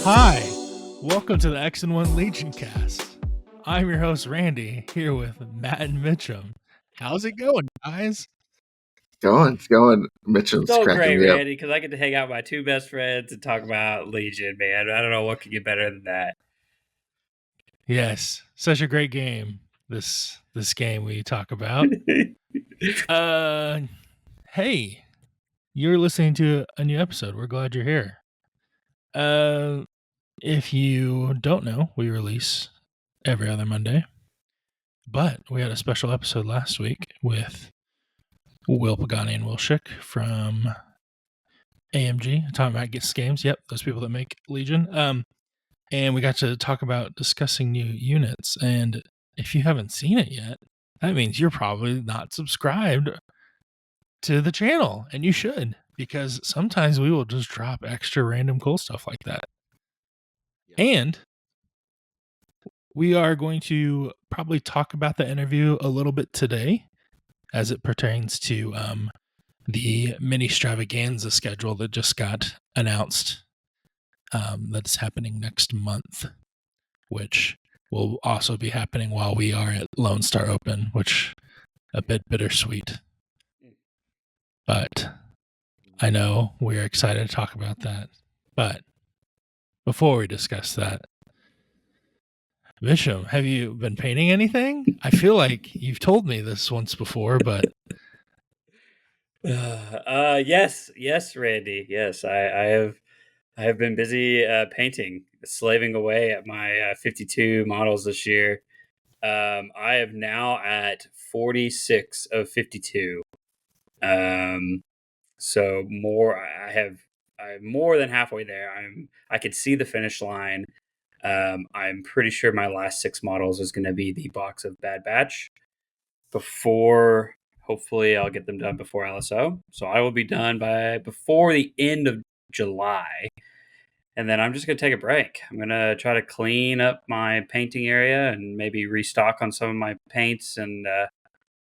Hi, welcome to the X and One Legion cast. I'm your host Randy, here with Matt and Mitchem. How's it going, guys? It's going. Mitchem's So cracking great, me up. Randy, because I get to hang out with my two best friends and talk about Legion, man. I don't know what could get better than that. Yes, such a great game. This game we talk about. Hey, you're listening to a new episode. We're glad you're here. If you don't know, we release every other Monday. But we had a special episode last week with Pagani and Shick from AMG, talking about Gets Games. Yep, those people that make Legion. And we got to talk about discussing new units. And if you haven't seen it yet, that means you're probably not subscribed to the channel. And you should, because sometimes we will just drop extra random cool stuff like that. Yeah. And we are going to probably talk about the interview a little bit today as it pertains to the Ministravaganza schedule that just got announced. That's happening next month, which will also be happening while we are at Lone Star Open, which a bit bittersweet. But I know we're excited to talk about that. But before we discuss that, Mitchem, have you been painting anything? I feel like you've told me this once before, but yes, Randy. Yes, I have been busy painting, slaving away at my 52 models this year. I am now at 46 of 52. So I'm more than halfway there. I can see the finish line. I'm pretty sure my last 6 models is going to be the box of Bad Batch. Hopefully I'll get them done before LSO. So I will be done before the end of July. And then I'm just going to take a break. I'm going to try to clean up my painting area and maybe restock on some of my paints. And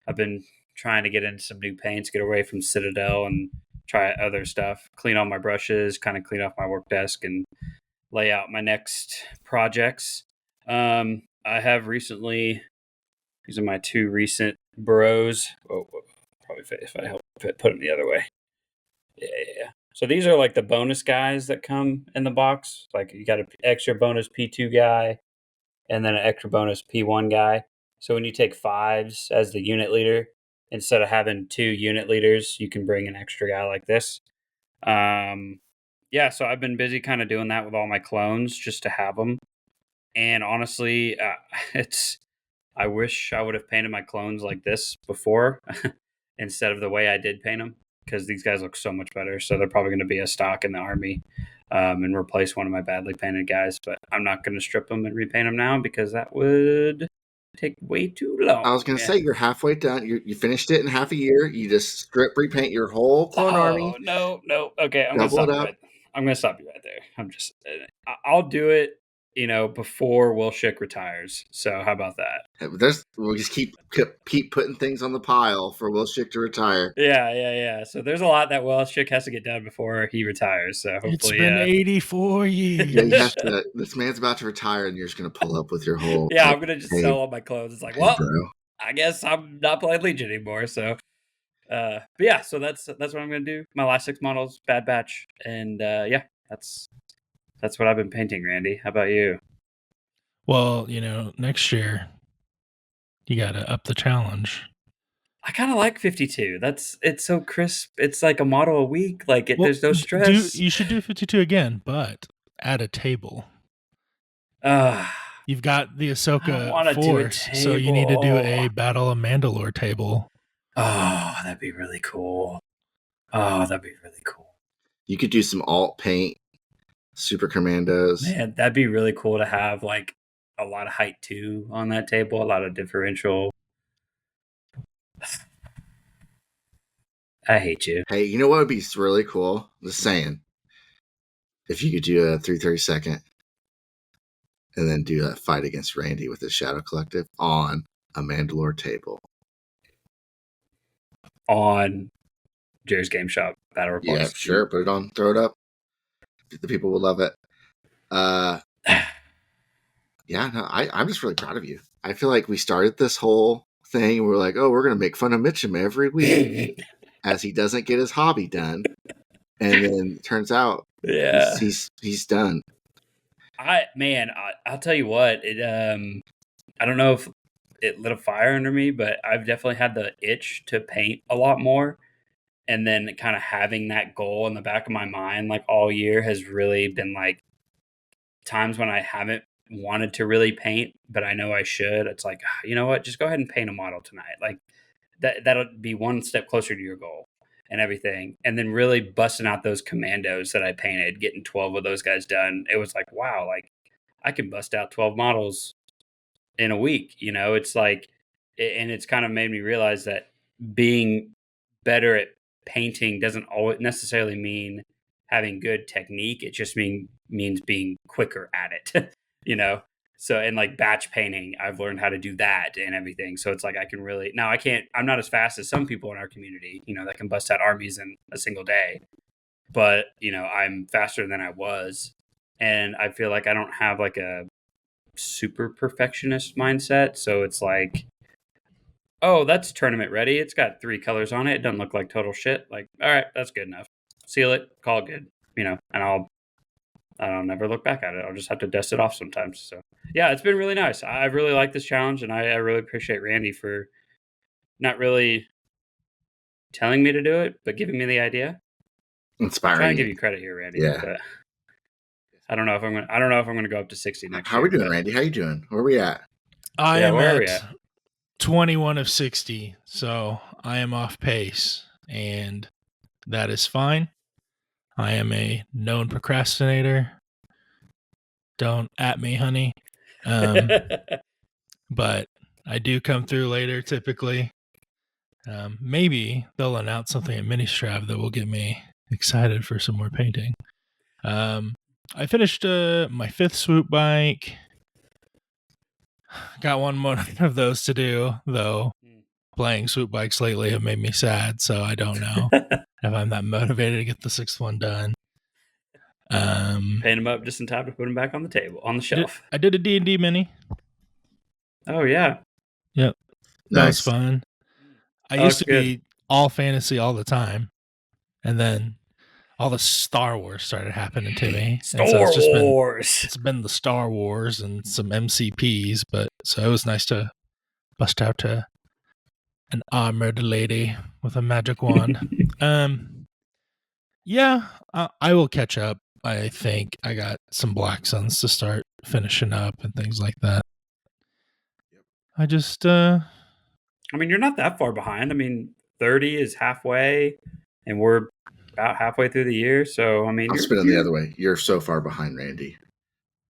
I've been trying to get into some new paints, get away from Citadel and try other stuff, clean all my brushes, kind of clean off my work desk and lay out my next projects. I have recently, these are my 2 recent burrows. Probably if I help put them the other way. Yeah. So these are like the bonus guys that come in the box. Like you got an extra bonus P2 guy and then an extra bonus P1 guy. So when you take 5s as the unit leader, instead of having 2 unit leaders, you can bring an extra guy like this. Yeah, so I've been busy kind of doing that with all my clones just to have them. And honestly, I wish I would have painted my clones like this before instead of the way I did paint them, because these guys look so much better. So they're probably going to be a stock in the army and replace one of my badly painted guys. But I'm not going to strip them and repaint them now because that would take way too long. I was going to say, you're halfway done. You finished it in half a year. You just strip repaint your whole clone army. No. Okay, I'm going to stop you right there. I'll do it, before Will Shick retires. So how about that? We'll just keep putting things on the pile for Will Shick to retire. Yeah. So there's a lot that Will Shick has to get done before he retires. So hopefully, it's been 84 years. Yeah, you have to. This man's about to retire, and you're just going to pull up with your whole. Yeah, I'm going to just sell all my clothes. It's like, I guess I'm not playing Legion anymore. So, but yeah, so that's what I'm going to do. My last 6 models, Bad Batch, and yeah, that's what I've been painting, Randy. How about you? Well, next year you got to up the challenge. I kind of like 52. It's so crisp. It's like a model a week. Like there's no stress. You should do 52 again, but add a table. You've got the Ahsoka Force, so you need to do a Battle of Mandalore table. Oh, that'd be really cool. You could do some alt paint, Super Commandos. Man, that'd be really cool to have like a lot of height too on that table, a lot of differential. I hate you. Hey, you know what would be really cool? Just saying. If you could do a 332nd and then do that fight against Randy with the Shadow Collective on a Mandalore table. On Jerry's Game Shop Battle Report. Yeah, sure. Put it on. Throw it up. The people will love it. Yeah, no, I'm just really proud of you. I feel like we started this whole thing and we're like, oh, we're going to make fun of Mitchem every week as he doesn't get his hobby done. And then it turns out Yeah. he's done. I'll tell you what, I don't know if it lit a fire under me, but I've definitely had the itch to paint a lot more. And then kind of having that goal in the back of my mind, like all year, has really been like times when I haven't wanted to really paint, but I know I should. It's like, you know what? Just go ahead and paint a model tonight. Like that'll be one step closer to your goal and everything. And then really busting out those commandos that I painted, getting 12 of those guys done. It was like, wow, like I can bust out 12 models in a week. It's like, and it's kind of made me realize that being better at painting doesn't always necessarily mean having good technique. It just means being quicker at it, So, and like batch painting, I've learned how to do that and everything. So it's like I can really, now I'm not as fast as some people in our community, that can bust out armies in a single day. But, I'm faster than I was. And I feel like I don't have like a super perfectionist mindset. So it's like, oh, that's tournament ready. It's got 3 colors on it. It doesn't look like total shit. Like, all right, that's good enough. Seal it, call it good, and I'll never look back at it. I'll just have to dust it off sometimes. So yeah, it's been really nice. I really like this challenge, and I really appreciate Randy for not really telling me to do it, but giving me the idea. Inspiring. I'm trying to give you credit here, Randy. Yeah. But I don't know if I'm gonna go up to 60 next How year. are we doing, Randy? How you doing? Where are we at? I am where are we at at? 21 of 60, so I am off pace, and that is fine. I am a known procrastinator. Don't at me, honey. But I do come through later typically. Maybe they'll announce something at Ministrav that will get me excited for some more painting. I finished my 5th swoop bike. Got one more of those to do, though. Playing swoop bikes lately have made me sad, so I don't know if I'm that motivated to get the 6th one done. Paint them up just in time to put them back on the shelf. I did a D&D mini. Oh yeah. Yep. That was fun. I used to be all fantasy all the time, and then all the Star Wars started happening to me. Star Wars. It's been the Star Wars and some MCPs, but so it was nice to bust out to an armored lady with a magic wand. Yeah, I will catch up. I think I got some Black Suns to start finishing up and things like that. I just, I mean, you're not that far behind. I mean, 30 is halfway, and we're about halfway through the year. So, I mean, I'll spin it the other way. You're so far behind, Randy.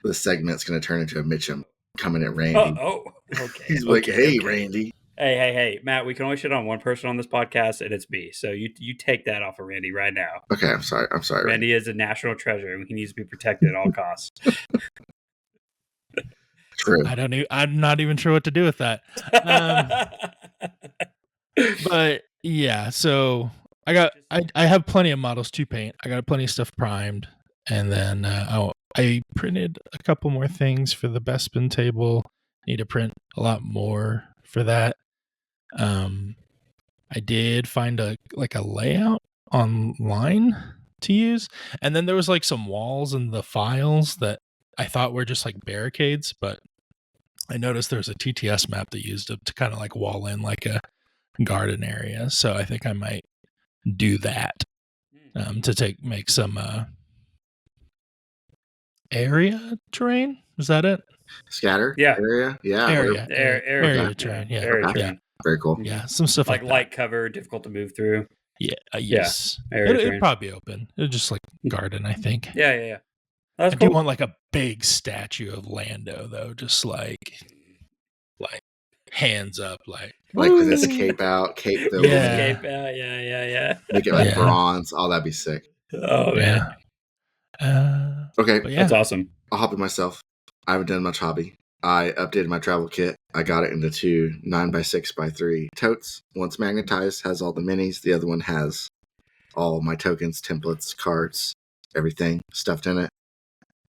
This segment's going to turn into a Mitchem coming at Randy. Oh, okay. He's like, hey, Randy. Hey, Matt, we can only shit on one person on this podcast, and it's me. So you take that off of Randy right now. Okay, I'm sorry. Randy is a national treasure, and he needs to be protected at all costs. True. I'm not even sure what to do with that. But yeah, so I have plenty of models to paint. I got plenty of stuff primed, and then I printed a couple more things for the Bespin table. Need to print a lot more for that. I did find a layout online to use, and then there was like some walls in the files that I thought were just like barricades, but I noticed there's a TTS map that used it to kind of like wall in like a garden area. So I think I might do that to make some area terrain. Is that it? Scatter? Yeah. Area? Yeah. Area terrain. Yeah. Yeah. Area Yeah. Very cool. Yeah. Some stuff like light cover, difficult to move through. Yeah. Yes. Area It'd probably be open. It'd just like garden, I think. Yeah. That's cool. I do want like a big statue of Lando though, just like hands up, like with his cape out, cape building. Yeah. Cape out, yeah. Make it like bronze. Oh, that'd be sick. Oh man. Okay. That's awesome. I'll hobby myself. I haven't done much hobby. I updated my travel kit. I got it into 2 9x6x3 totes. One's magnetized, has all the minis. The other one has all my tokens, templates, cards, everything stuffed in it.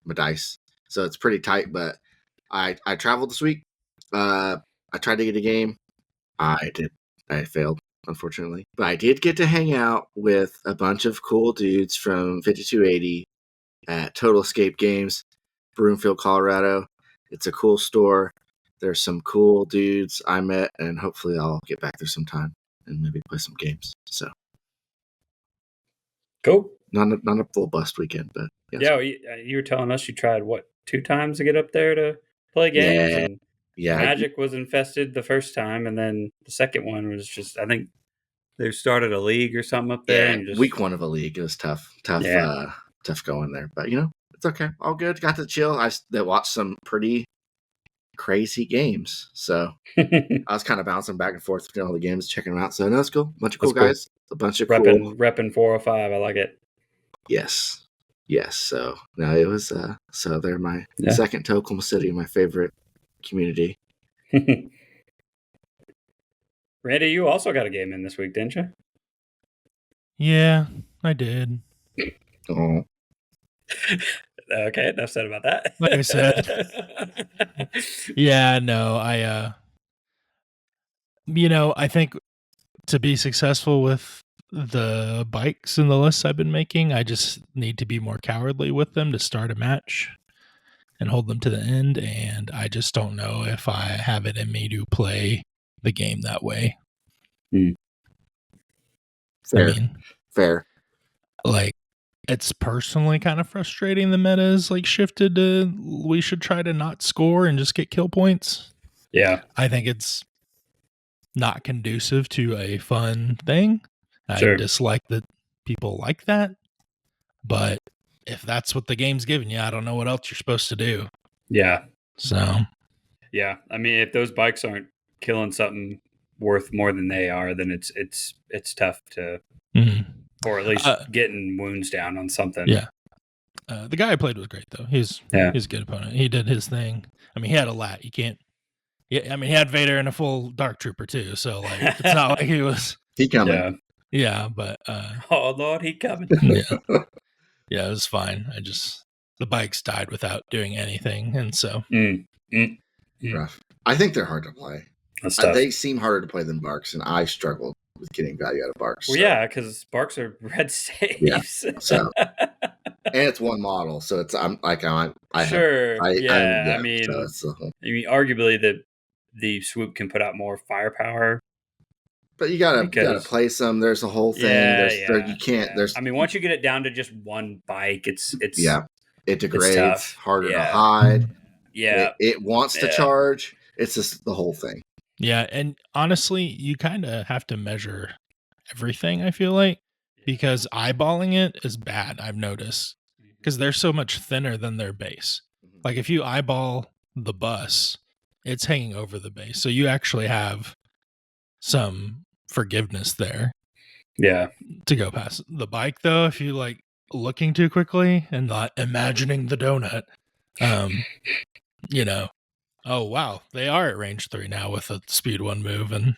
My dice. so it's pretty tight. But I traveled this week. I tried to get a game. I failed, unfortunately. But I did get to hang out with a bunch of cool dudes from 5280 at Total Escape Games, Broomfield, Colorado. It's a cool store. There's some cool dudes I met, and hopefully I'll get back there sometime and maybe play some games. So Cool. not a full bust weekend, but Yeah, you were telling us you tried, 2 times to get up there to play games? And Magic was infested the first time, and then the second one was just, I think they started a league or something up there. Yeah, And just, week 1 of a league. It was tough going there. But, it's okay. All good. Got to chill. I watched some pretty crazy games. So I was kind of bouncing back and forth between all the games, checking them out. So, no, it's cool. Bunch of cool guys. A bunch of repping 405. I like it. Yes. So, no, it was, so they're my second to Oklahoma City, my favorite community. Randy, you also got a game in this week, didn't you? Yeah, I did. Oh. Okay, enough said about that. Like I said. Yeah, no, I think to be successful with the bikes and the lists I've been making, I just need to be more cowardly with them to start a match and hold them to the end, and I just don't know if I have it in me to play the game that way. Fair. Like, it's personally kind of frustrating the meta is like shifted to we should try to not score and just get kill points. Yeah. I think it's not conducive to a fun thing. Sure. I dislike that people like that. But if that's what the game's giving you, I don't know what else you're supposed to do. Yeah. So. Yeah. I mean, if those bikes aren't killing something worth more than they are, then it's tough to, or at least getting wounds down on something. Yeah. The guy I played was great though. He's a good opponent. He did his thing. I mean, he had a lat. You can't. Yeah. I mean, he had Vader and a full Dark Trooper too. So like, it's not like he was. He coming. Yeah, but. Oh Lord, he coming. Yeah, it was fine. The bikes died without doing anything, and so. Rough. I think they're hard to play. They seem harder to play than Barks, and I struggled with getting value out of Barks. Well, yeah, because Barks are red saves. Yeah, so. And it's one model, so it's I mean, arguably the swoop can put out more firepower. But you gotta play some. There's a whole thing. You can't. There's. I mean, once you get it down to just one bike, it's it degrades, harder to hide. Yeah, it wants to charge. It's just the whole thing. Yeah, and honestly, you kind of have to measure everything. I feel like because eyeballing it is bad. I've noticed because they're so much thinner than their base. Like if you eyeball the bus, it's hanging over the base, so you actually have some forgiveness there. Yeah. To go past the bike though, if you like looking too quickly and not imagining the donut, oh wow, they are at range 3 now with a speed 1 move, and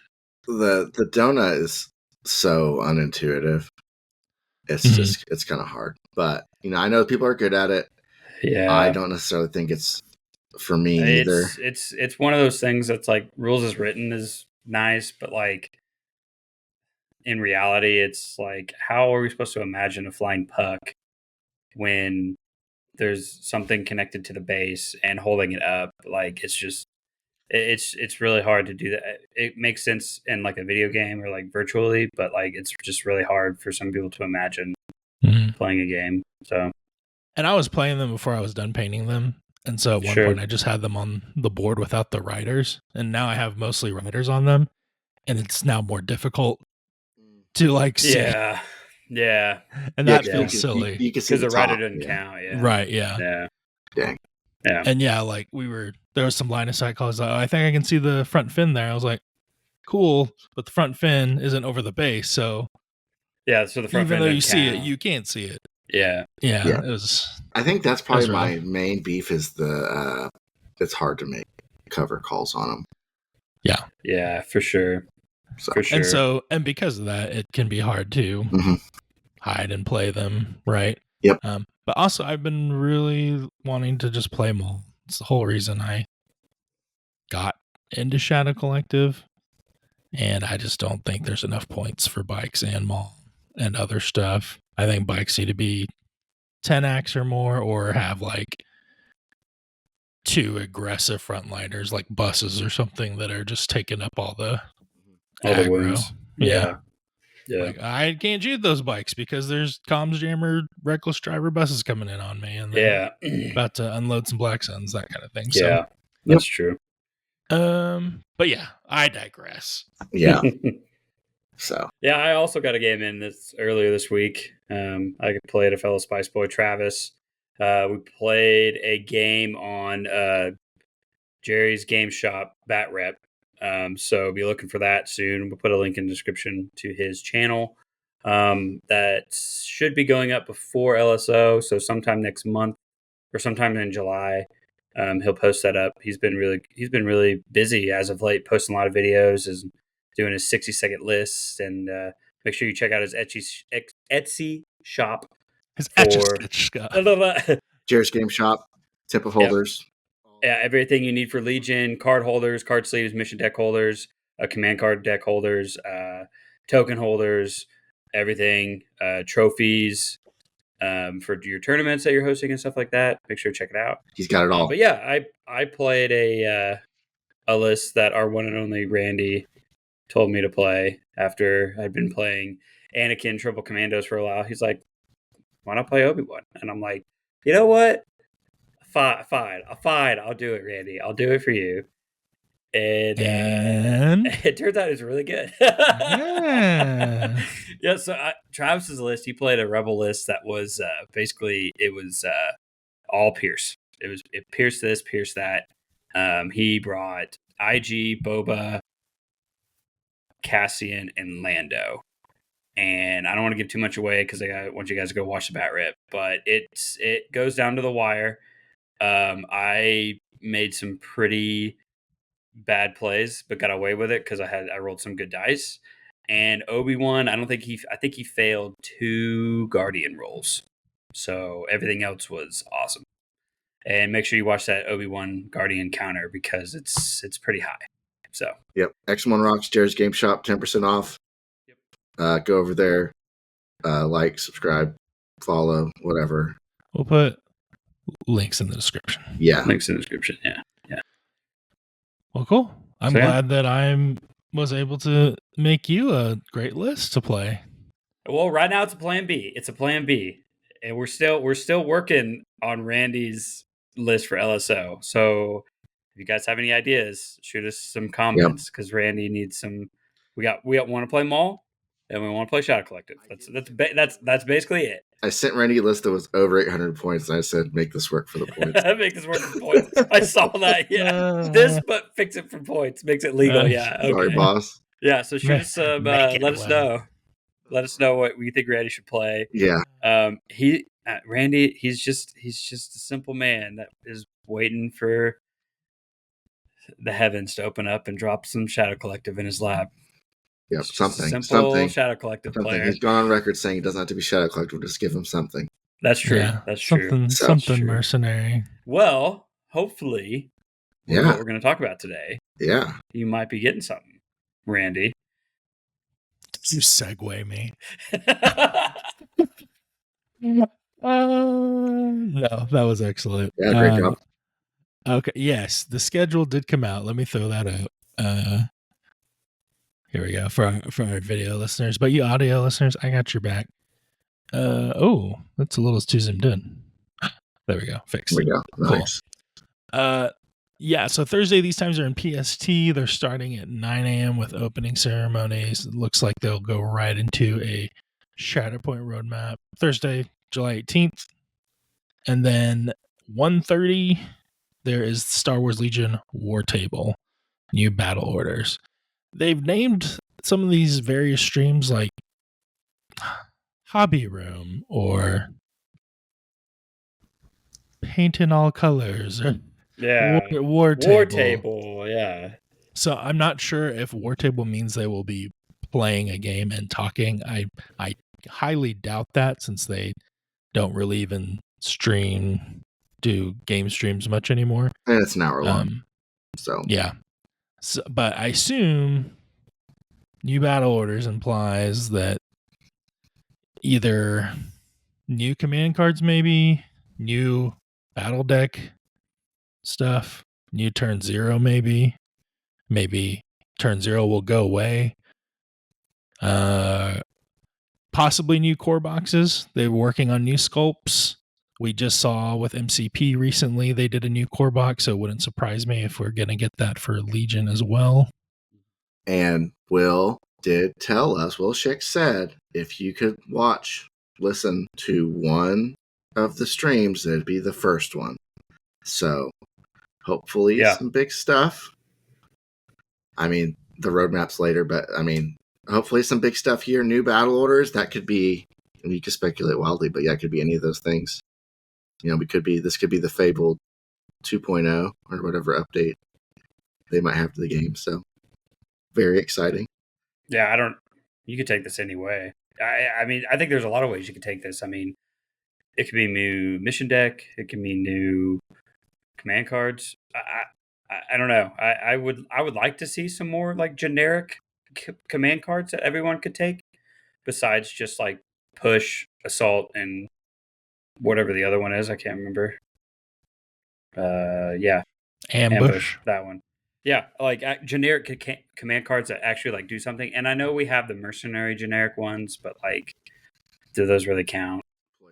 the donut is so unintuitive. It's just it's kind of hard. But I know people are good at it. Yeah. I don't necessarily think it's for me either. It's one of those things that's like rules as written is nice, but like in reality it's like how are we supposed to imagine a flying puck when there's something connected to the base and holding it up? Like it's just it's really hard to do that. It makes sense in like a video game or like virtually, but like it's just really hard for some people to imagine playing a game. So, and I was playing them before I was done painting them. And so at one point I just had them on the board without the riders, and now I have mostly riders on them, and it's now more difficult to like see. Yeah. And that feels silly. Because the rider doesn't count. Yeah. Right, yeah. Dang. Yeah. And like there was some line of sight calls. Like, I think I can see the front fin there. I was like, cool, but the front fin isn't over the base, so yeah. So the front even fin though you see it, you can't see it. Yeah. It was. I think that's probably my main beef is the. It's hard to make cover calls on them. Yeah. Yeah, for sure. For sure. And because of that, it can be hard to hide and play them, right? Yep. But also, I've been really wanting to just play Mall. It's the whole reason I got into Shadow Collective. And I just don't think there's enough points for bikes and Mall and other stuff. I think bikes need to be 10x or more, or have like 2 aggressive frontliners like buses or something that are just taking up all the aggro. wounds. Yeah. Yeah. Like, I can't shoot those bikes because there's comms jammer, reckless driver buses coming in on me, and they're about to unload some black suns, that kind of thing. Yeah, that's true. But yeah, I digress. Yeah. So yeah, I also got a game in earlier this week. I played a fellow Spice Boy, Travis. We played a game on Jerry's Game Shop, Batrep. So be looking for that soon. We'll put a link in the description to his channel. That should be going up before LSO, so sometime next month or sometime in July. He'll post that up. He's been really busy as of late, posting a lot of videos, is doing his 60-second list, and make sure you check out his Etsy shop. His Etsy Jerry's Game Shop, tip of holders. Yeah, everything you need for Legion: card holders, card sleeves, mission deck holders, command card deck holders, token holders, everything, trophies for your tournaments that you're hosting and stuff like that. Make sure to check it out. He's got it all. But yeah, I played a list that our one and only Randy told me to play after I'd been playing Anakin Triple Commandos for a while. He's like, "Why not play Obi-Wan?" And I'm like, "You know what? Fine. I'll do it, Randy. I'll do it for you." And it turns out it's really good. Yeah. Yeah. So Travis's list, he played a Rebel list that was basically it was all Pierce. It Pierce this, Pierce that. He brought IG, Boba, Cassian, and Lando. And I don't want to give too much away because I want you guys to go watch the Batrep, but it goes down to the wire. I made some pretty bad plays, but got away with it because I rolled some good dice. And Obi-Wan, I think he failed 2 Guardian rolls, so everything else was awesome. And make sure you watch that Obi-Wan Guardian counter because it's pretty high. So yep, X1 Rocks, Jerry's Game Shop, 10% off. Yep. Go over there, like, subscribe, follow, whatever. We'll put links in the description. Yeah, links in the description. Yeah. Well, cool. I'm glad that I was able to make you a great list to play. Well, right now it's a plan B. It's a plan B, and we're still working on Randy's list for LSO. So if you guys have any ideas, shoot us some comments because Randy needs some. We want to play Mall, and we want to play Shadow Collective. That's basically it. I sent Randy a list that was over 800 points, and I said, "Make this work for the points." Make this work for points. I saw that. Yeah, this but fix it for points. Makes it legal. Yeah. Okay. Sorry, boss. Yeah. So shoot us some. Let us know. Let us know what you think Randy should play. Yeah. Randy, he's just a simple man that is waiting for the heavens to open up and drop some Shadow Collective in his lap. Yep, something. Shadow Collective player. He's gone on record saying he doesn't have to be Shadow Collective. Just give him something. That's true. Yeah, that's true. Something mercenary. Well, hopefully, what we're going to talk about today. Yeah, you might be getting something, Randy. You segue me. No, that was excellent. Yeah, great job. Okay, yes, the schedule did come out. Let me throw that up. Here we go for our video listeners, but you audio listeners, I got your back. Oh, that's a little too zoomed in. There we go, fixed. There we go. Nice. Cool. Yeah, so Thursday, these times are in PST. They're starting at 9 a.m. with opening ceremonies. It looks like they'll go right into a Shatterpoint roadmap. Thursday, July 18th. And then 1:30, there is Star Wars Legion War Table, new battle orders. They've named some of these various streams like Hobby Room or Paint in All Colors or War Table. Yeah. So I'm not sure if War Table means they will be playing a game and talking. I highly doubt that since they don't really even do game streams much anymore. And it's an hour long. So yeah. So, but I assume new battle orders implies that either new command cards, maybe new battle deck stuff, new turn 0, maybe turn 0 will go away. Possibly new core boxes. They're working on new sculpts. We just saw with MCP recently they did a new core box, so it wouldn't surprise me if we're going to get that for Legion as well. And Will Shick said, if you could listen to one of the streams, it'd be the first one. So hopefully some big stuff. I mean, the roadmap's later, but I mean, hopefully some big stuff here. New battle orders. That could be, and you could speculate wildly, but yeah, it could be any of those things. You know, this could be the fabled 2.0 or whatever update they might have to the game. So very exciting. Yeah, you could take this any way. I mean, I think there's a lot of ways you could take this. I mean, it could be new mission deck. It can be new command cards. I don't know. I would like to see some more like generic command cards that everyone could take, besides just like push, assault, and whatever the other one is. I can't remember. Yeah, ambush. That one. Yeah, like generic command cards that actually like do something. And I know we have the mercenary generic ones, but like, do those really count?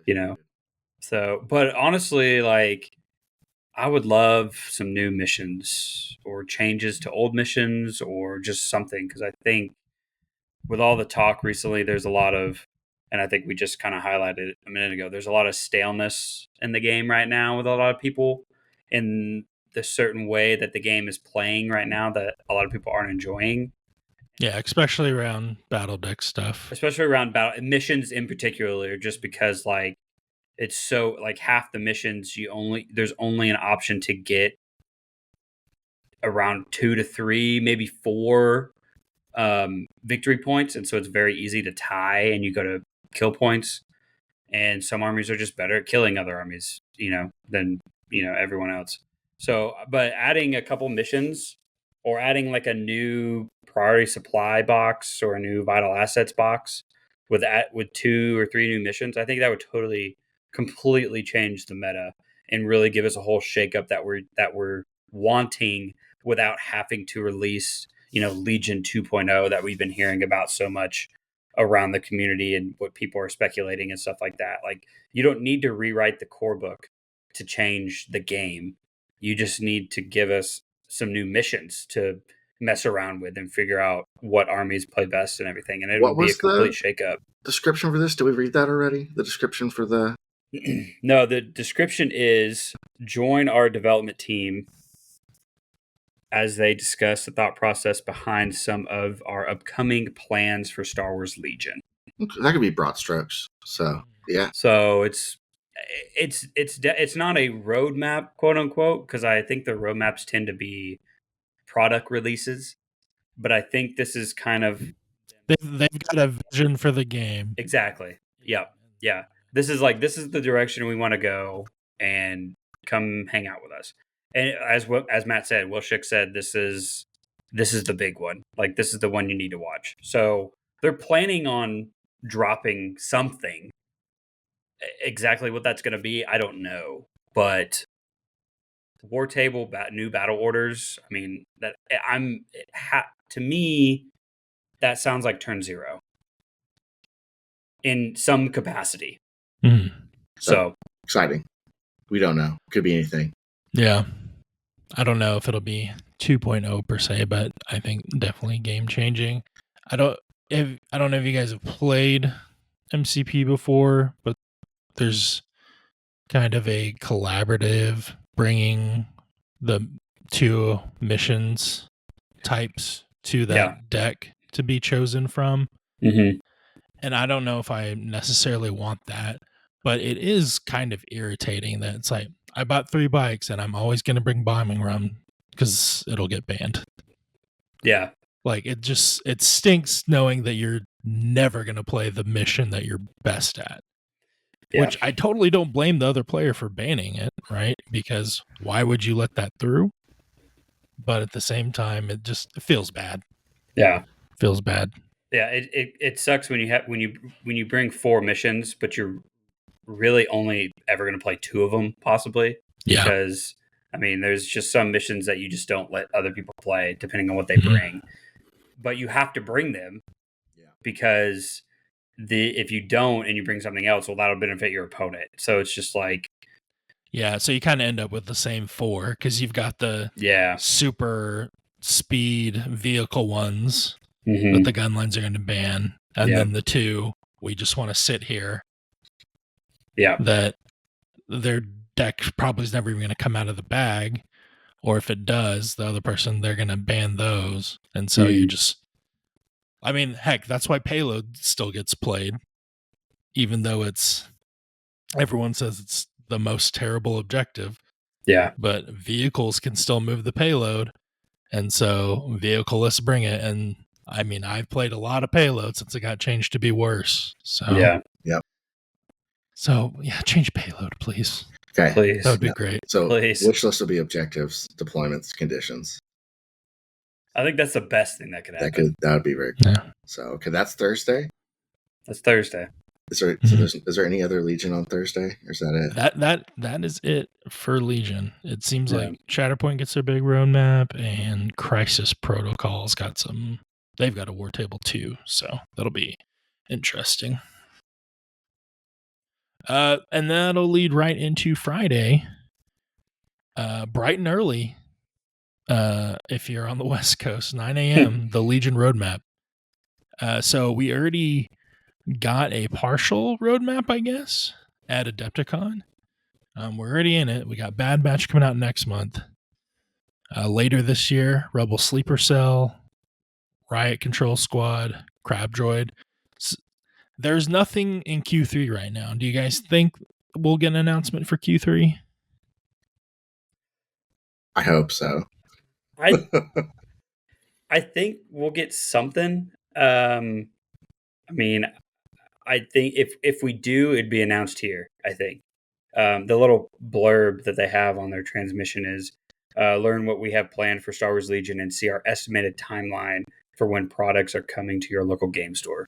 You know. So, but honestly, like, I would love some new missions or changes to old missions or just something, because I think with all the talk recently, there's a lot of, and I think we just kind of highlighted it a minute ago, there's a lot of staleness in the game right now with a lot of people in the certain way that the game is playing right now that a lot of people aren't enjoying. Yeah, especially around battle deck stuff. Especially around battle missions in particular, just because like it's so like half the missions there's only an option to get around 2 to 3, maybe 4 victory points, and so it's very easy to tie and you go to kill points. And some armies are just better at killing other armies, than everyone else. So, but adding a couple missions or adding like a new priority supply box or a new vital assets box with 2 or 3 new missions, I think that would totally completely change the meta and really give us a whole shakeup that we're wanting without having to release, Legion 2.0 that we've been hearing about so much around the community and what people are speculating and stuff like that. Like, you don't need to rewrite the core book to change the game. You just need to give us some new missions to mess around with and figure out what armies play best and everything. And it would be a complete shakeup. Description for this? Did we read that already? The description for the... No, the description is join our development team as they discuss the thought process behind some of our upcoming plans for Star Wars Legion. That could be broad strokes. So, yeah. So it's not a roadmap, quote unquote, because I think the roadmaps tend to be product releases. But I think this is kind of they've got a vision for the game. Exactly. Yeah. This is the direction we want to go, and come hang out with us. And as Matt said, Shick said, this is the big one. Like, this is the one you need to watch. So they're planning on dropping something. Exactly what that's going to be, I don't know. But War Table, new battle orders. I mean, to me, that sounds like turn 0 in some capacity. Mm. So exciting. We don't know. Could be anything. Yeah. I don't know if it'll be 2.0 per se, but I think definitely game changing. I don't know if you guys have played MCP before, but there's kind of a collaborative bringing the 2 missions types to that deck to be chosen from. Mm-hmm. And I don't know if I necessarily want that, but it is kind of irritating that it's like, I bought 3 bikes and I'm always going to bring bombing run because it'll get banned. Yeah. Like, it stinks knowing that you're never going to play the mission that you're best at. which I totally don't blame the other player for banning it, right? Because why would you let that through? But at the same time, it feels bad. Yeah. Feels bad. Yeah, it sucks when you bring 4 missions, but you're really only ever going to play 2 of them, possibly. Yeah. Because, I mean, there's just some missions that you just don't let other people play, depending on what they bring. But you have to bring them because if you don't and you bring something else, well, that'll benefit your opponent. So it's just like... Yeah, so you kind of end up with the same 4 because you've got the super speed vehicle ones that the gun lines are going to ban, and then the 2 we just want to sit here. Yeah, that their deck probably is never even going to come out of the bag, or if it does, the other person, they're going to ban those, and so you just... I mean, heck, that's why payload still gets played, even though everyone says it's the most terrible objective. Yeah. But vehicles can still move the payload, and so vehicle, let's bring it. And I mean, I've played a lot of payload since it got changed to be worse. So So change payload, please. Okay, please. That would be great. So Please. wish list will be objectives, deployments, conditions. I think that's the best thing that could happen. That would be very cool. Yeah. So okay, that's Thursday. That's Thursday. Is there any other Legion on Thursday, or is that it? That is it for Legion. It seems like Shatterpoint gets their big roadmap, and Crisis Protocol's got some. They've got a war table too, so that'll be interesting. And that'll lead right into Friday, bright and early. If you're on the West Coast, 9 a.m. the Legion roadmap. So we already got a partial roadmap, I guess, at Adepticon. We're already in it. We got Bad Batch coming out next month. Later this year, Rebel Sleeper Cell, Riot Control Squad, Crab Droid. There's nothing in Q3 right now. Do you guys think we'll get an announcement for Q3? I hope so. I think we'll get something. I mean, I think if we do, it'd be announced here, I think. The little blurb that they have on their transmission is learn what we have planned for Star Wars Legion and see our estimated timeline for when products are coming to your local game store.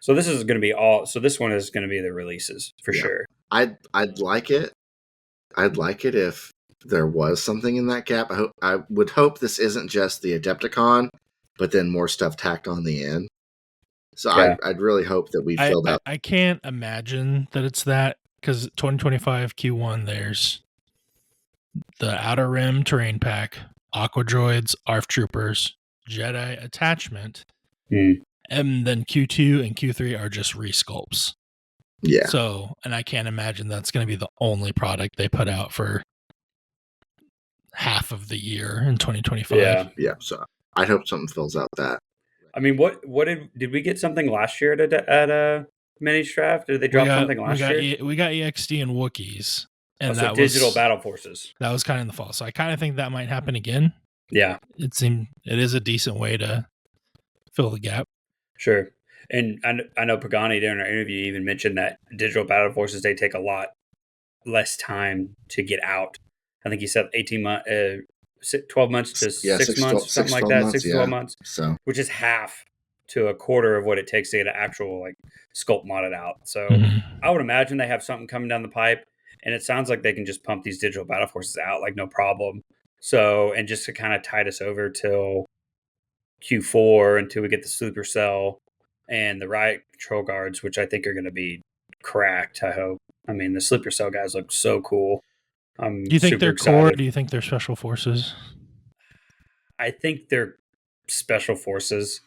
So this is going to be this one is going to be the releases for sure. I'd like it. I'd like it if there was something in that gap. I would hope this isn't just the Adepticon, but then more stuff tacked on the end. So I'd really hope that we filled out. I can't imagine that it's that, because 2025 Q1, there's the Outer Rim Terrain Pack, Aqua Droids, ARF Troopers, Jedi Attachment, and then Q2 and Q3 are just resculpts. Yeah. So, and I can't imagine that's going to be the only product they put out for half of the year in 2025. Yeah. So I hope something fills out that. I mean, what did we get something last year at Ministrav? Did they drop something last year? We got EXD and Wookiees. And that digital battle forces. That was kind of in the fall. So I kind of think that might happen again. Yeah. It is a decent way to fill the gap. Sure. And I know Pagani during our interview even mentioned that digital battle forces, they take a lot less time to get out. I think he said 18 months, 12 months to 6 months, something like that, 6 to 12 months, so which is half to a quarter of what it takes to get an actual sculpt modded out. So I would imagine they have something coming down the pipe, and it sounds like they can just pump these digital battle forces out no problem. So, and just to kind of tide us over till Q4 until we get the Sleeper Cell and the Riot Control Guards, which I think are going to be cracked, I hope. I mean, the Sleeper Cell guys look so cool. Do you think they're core, or do you think they're special forces? I think they're special forces.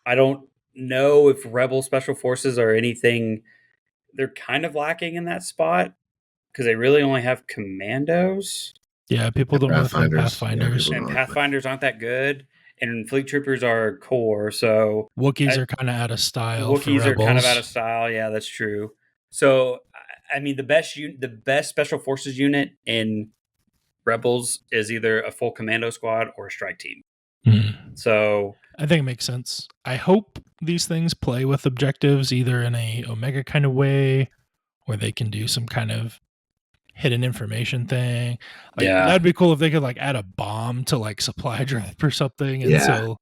I don't know if Rebel special forces are anything. They're kind of lacking in that spot because they really only have commandos. Yeah, people don't know Pathfinders. And Pathfinders aren't that good. And Fleet Troopers are core, so... Wookiees are kind of out of style. Wookiees are kind of out of style, yeah, that's true. So, I mean, the best special forces unit in Rebels is either a full commando squad or a strike team. So I think it makes sense. I hope these things play with objectives either in a Omega kind of way where they can do some kind of hidden information thing. Like, Yeah. that'd be cool if they could like add a bomb to like supply drop or something. And Yeah.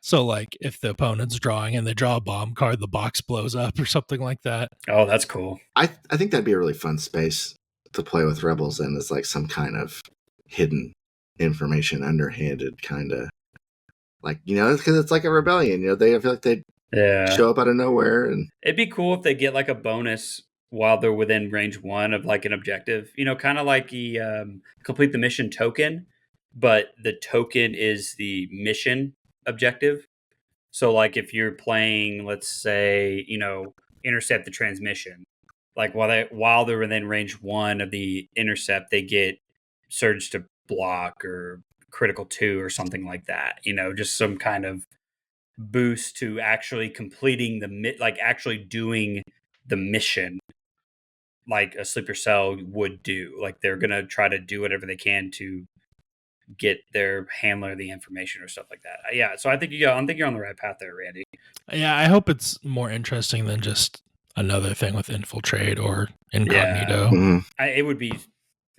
so like if the opponent's drawing and they draw a bomb card, the box blows up or something like that. Oh, that's cool. I think that'd be a really fun space to play with Rebels in, is like some kind of hidden information, underhanded kind of, like, you know, because it's like a rebellion. You know, I feel like they'd show up out of nowhere, and it'd be cool if they get like a bonus while they're within range 1 of like an objective. You know, kind of like the complete the mission token, but the token is the mission objective. So like if you're playing, let's say, you know, intercept the transmission, like while they're within range 1 of the intercept, they get surge to block or critical 2 or something like that. You know, just some kind of boost to actually completing like actually doing the mission, like a sleeper cell would do. Like they're gonna try to do whatever they can to get their handler the information or stuff like that. Yeah, so I think you're on the right path there, Randy. Yeah, I hope it's more interesting than just another thing with infiltrate or incognito. Mhm. It would be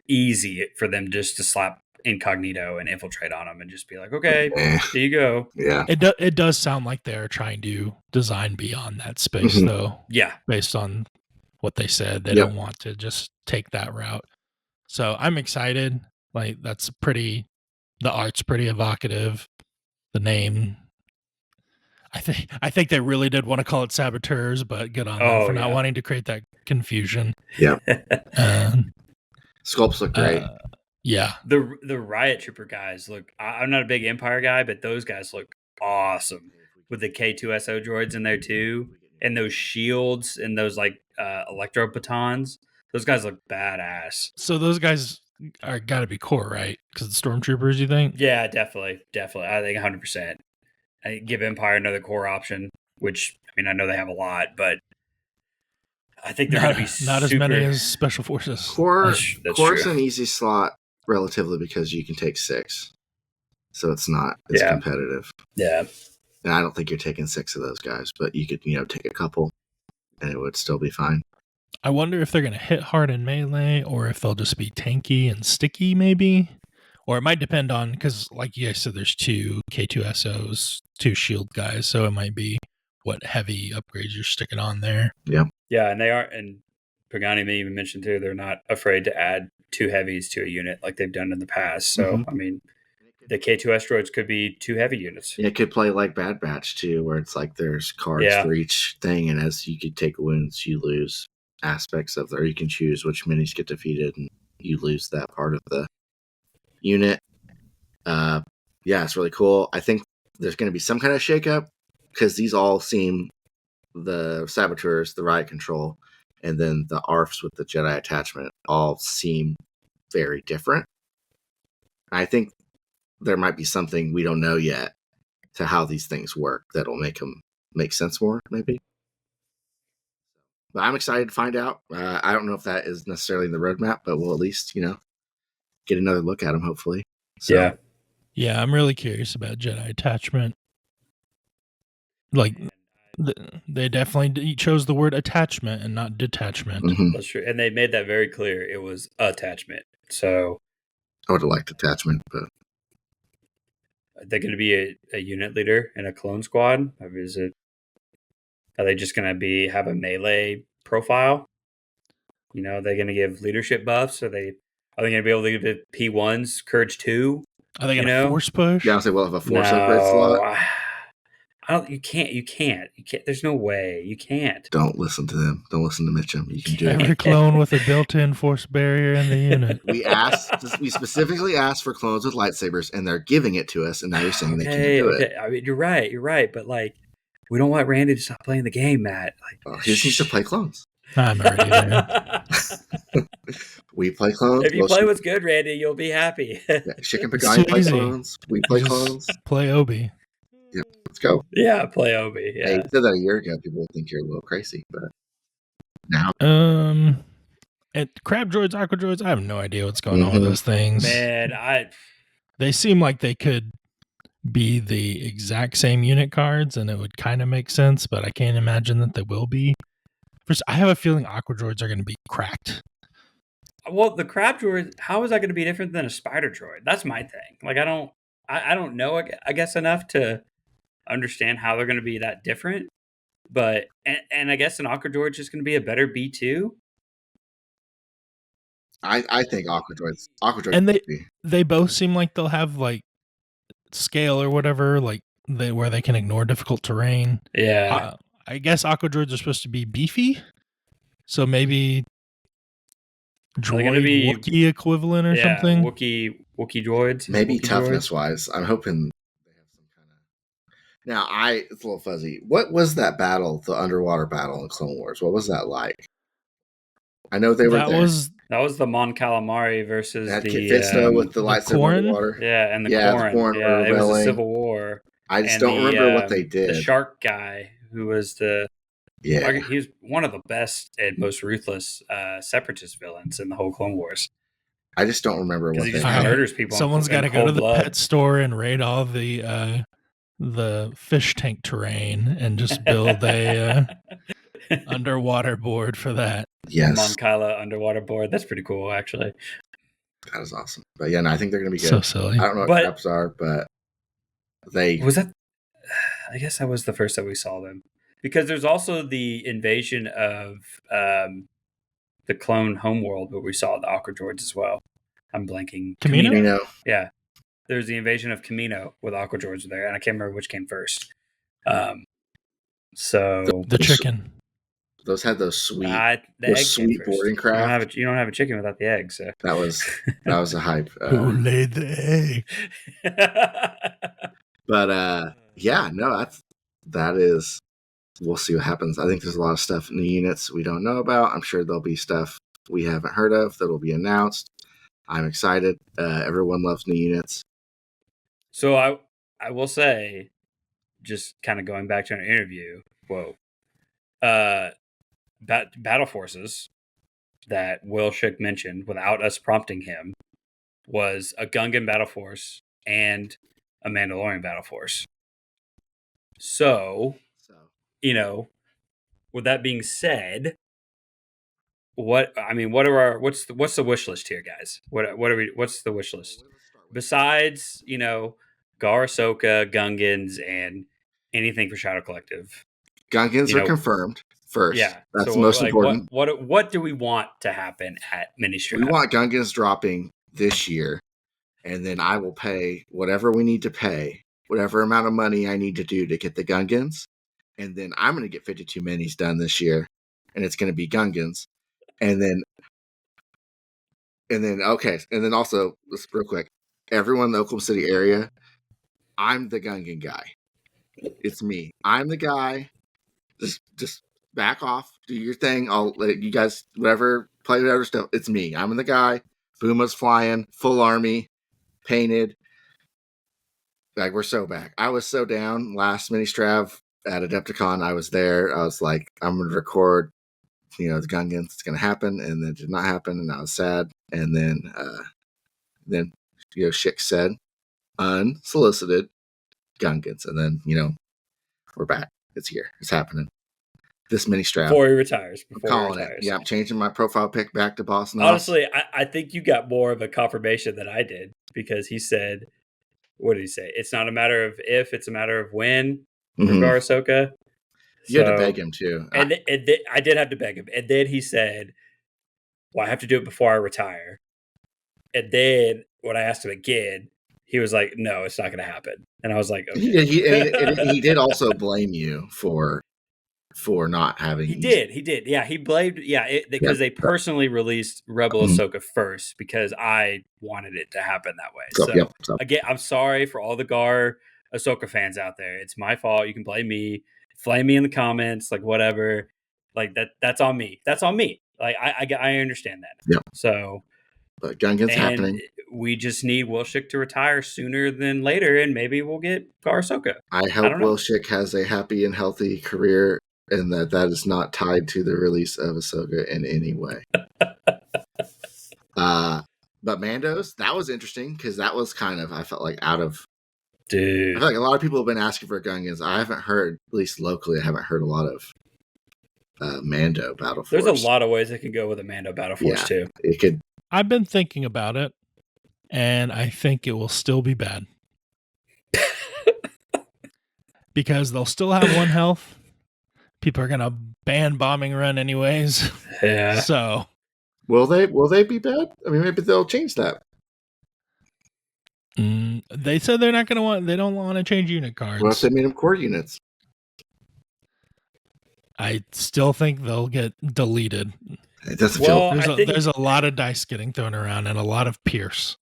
easy for them just to slap incognito and infiltrate on them and just be like, okay, Eh, there you go. yeah. It does sound like they're trying to design beyond that space, Mhm. though. Yeah. Based on what they said, they Yep. don't want to just take that route. So I'm excited. Like, the art's pretty evocative. The name, I think they really did want to call it Saboteurs, but good on them for not wanting to create that confusion. Yeah. Um, Sculpts look great. yeah. The Riot Trooper guys look, I'm not a big Empire guy, but those guys look awesome with the K2SO droids in there too, and those shields and those like electro batons. Those guys look badass. So those guys are got to be core, right? Because the Stormtroopers, you think? Yeah, definitely. I think 100%. I give Empire another core option, which, I mean, I know they have a lot, but I think they're going to be not as many as Special Forces. Core's true. an easy slot relatively because you can take 6, so it's not as competitive. Yeah, and I don't think you're taking 6 of those guys, but you could, you know, take a couple, and it would still be fine. I wonder if they're going to hit hard in melee, or if they'll just be tanky and sticky, maybe. Or it might depend on, because like you guys said, there's 2 K2SOs, 2 shield guys, so it might be what heavy upgrades you're sticking on there. Yeah. Yeah, and they are, and Pagani may even mention too, they're not afraid to add 2 heavies to a unit like they've done in the past. So, I mean, the K2S droids could be 2 heavy units. It could play like Bad Batch too, where it's like there's cards for each thing, and as you could take wounds, you lose aspects of, or you can choose which minis get defeated, and you lose that part of the unit. Yeah, it's really cool. I think there's going to be some kind of shakeup because these all seem, the Saboteurs, the Riot Control, and then the ARFs with the Jedi attachment all seem very different. I think there might be something we don't know yet to how these things work that'll make them make sense more, maybe. But I'm excited to find out. I don't know if that is necessarily in the roadmap, but we'll at least, you know, get another look at them, hopefully. So, yeah, I'm really curious about Jedi attachment. Like, they definitely chose the word attachment and not detachment. Mm-hmm. That's true. And they made that very clear. It was attachment. So I would have liked attachment, but are they going to be a unit leader in a clone squad? Or are they just going to have a melee profile? You know, are they going to give leadership buffs? Are they going to be able to give it P1s, Courage 2? Are they going to force push? Yeah, I'll say we'll have a force upgrade slot. You can't. There's no way. You can't. Don't listen to them. Don't listen to Mitchem. You can do it. Every clone with a built-in force barrier in the unit. We specifically asked for clones with lightsabers, and they're giving it to us, and now you're saying they can't do it. I mean, you're right. But, like, we don't want Randy to stop playing the game, Matt. Like, he just needs to play clones. I'm already there. We play clones. If you play what's good, Randy, you'll be happy. Shick and Pagani play clones. We play clones. Play Obi. Yeah, let's go. Yeah, play Obi. Yeah. Hey, you said that a year ago. People would think you're a little crazy, but now. Crab droids, aqua droids, I have no idea what's going on with those things. Man, they seem like they could be the exact same unit cards, and it would kind of make sense, but I can't imagine that they will be First, I have a feeling Aqua Droids are going to be cracked. Well, the crab droid, how is that going to be different than a spider droid? That's my thing. Like, I don't know, I guess, enough to understand how they're going to be that different. But, and I guess an Aqua Droid is just going to be a better B2. I think Aqua Droids. And they both seem like they'll have like scale or whatever, like where they can ignore difficult terrain. Yeah. I guess Aqua Droids are supposed to be beefy, so maybe droid be Wookiee equivalent or something. Wookiee droids. Maybe Wookiee toughness wise. I'm hoping they have some kind of. Now it's a little fuzzy. What was that battle? The underwater battle in Clone Wars. What was that like? I know they were there. That was the Mon Calamari versus that the Kit Fisto with the lightsaber underwater. Yeah, and the Corrin. Yeah, it was a civil war. I just don't remember what they did. The shark guy, who was he was one of the best and most ruthless separatist villains in the whole Clone Wars. I just don't remember what he just murders people. Someone's got to go to the pet store and raid all the fish tank terrain and just build a underwater board for that. Yes, Mon Cala underwater board. That's pretty cool, actually. That is awesome. But yeah, no, I think they're going to be good. So silly. I don't know what traps are, but was that. I guess that was the first that we saw them. Because there's also the invasion of the clone homeworld where we saw the Aqua Droids as well. I'm blanking. Camino? Yeah. There's the invasion of Camino with Aqua Droids there, and I can't remember which came first. So the chicken. Those had those sweet, sweet boarding craft. You don't have a chicken without the egg. So that was a hype. Who laid the egg? But yeah, no, that is. We'll see what happens. I think there's a lot of stuff in the units we don't know about. I'm sure there'll be stuff we haven't heard of that will be announced. I'm excited. Everyone loves new units. So I will say, just kind of going back to an interview, battle forces that Will Shick mentioned without us prompting him was a Gungan battle force and a Mandalorian battle force. So with that being said, what's the wish list here, guys? What's the wish list? Besides, Gar, Ahsoka, Gungans, and anything for Shadow Collective. Gungans are confirmed first. Yeah. That's the most important. What do we want to happen at Ministrav? We want Gungans dropping this year, and then I will pay whatever we need to pay, whatever amount of money I need to do to get the Gungans. And then I'm going to get 52 minis done this year, and it's going to be Gungans. And then also, let's real quick, everyone in the Oklahoma City area, I'm the Gungan guy. It's me. I'm the guy. Just back off, do your thing. I'll let you guys, play whatever stuff. It's me. I'm the guy. Booma's flying, full army, painted. Like, we're so back. I was so down last Ministrav at Adepticon. I was there. I was like, I'm going to record, the Gungans. It's going to happen. And then it did not happen. And I was sad. And then Shick said, unsolicited Gungans. And then, we're back. It's here. It's happening. This Ministrav. Before he retires. Yeah, I'm changing my profile pic back to Boss Noss. Honestly, I think you got more of a confirmation than I did, because he said, what did he say? It's not a matter of if, it's a matter of when. Mm-hmm. For Ahsoka. You had to beg him too. And I did have to beg him. And then he said, well, I have to do it before I retire. And then when I asked him again, he was like, no, it's not going to happen. And I was like, okay. He did also blame you for not having. He did. Yeah, he blamed. Yeah, because they personally released Rebel Ahsoka first because I wanted it to happen that way. So again, I'm sorry for all the Gar Ahsoka fans out there. It's my fault. You can blame me. Flame me in the comments, like whatever. Like that's on me. That's on me. Like I understand that. Yeah. So, but Gungan's happening. We just need Will Shick to retire sooner than later, and maybe we'll get Gar Ahsoka. I hope Will Shick has a happy and healthy career, and that is not tied to the release of Ahsoka in any way. But Mandos, that was interesting because that was kind of, I felt like, out of. Dude. I feel like a lot of people have been asking for Gungans. I haven't heard, at least locally, I haven't heard a lot of Mando Battle Force. There's a lot of ways it can go with a Mando Battle Force too. It could. I've been thinking about it, and I think it will still be bad. Because they'll still have 1 health. People are going to ban bombing run anyways. Yeah. So. Will they be bad? I mean, maybe they'll change that. They said they're not going to they don't want to change unit cards. What if they made them core units? I still think they'll get deleted. It doesn't feel. There's a lot of dice getting thrown around and a lot of Pierce.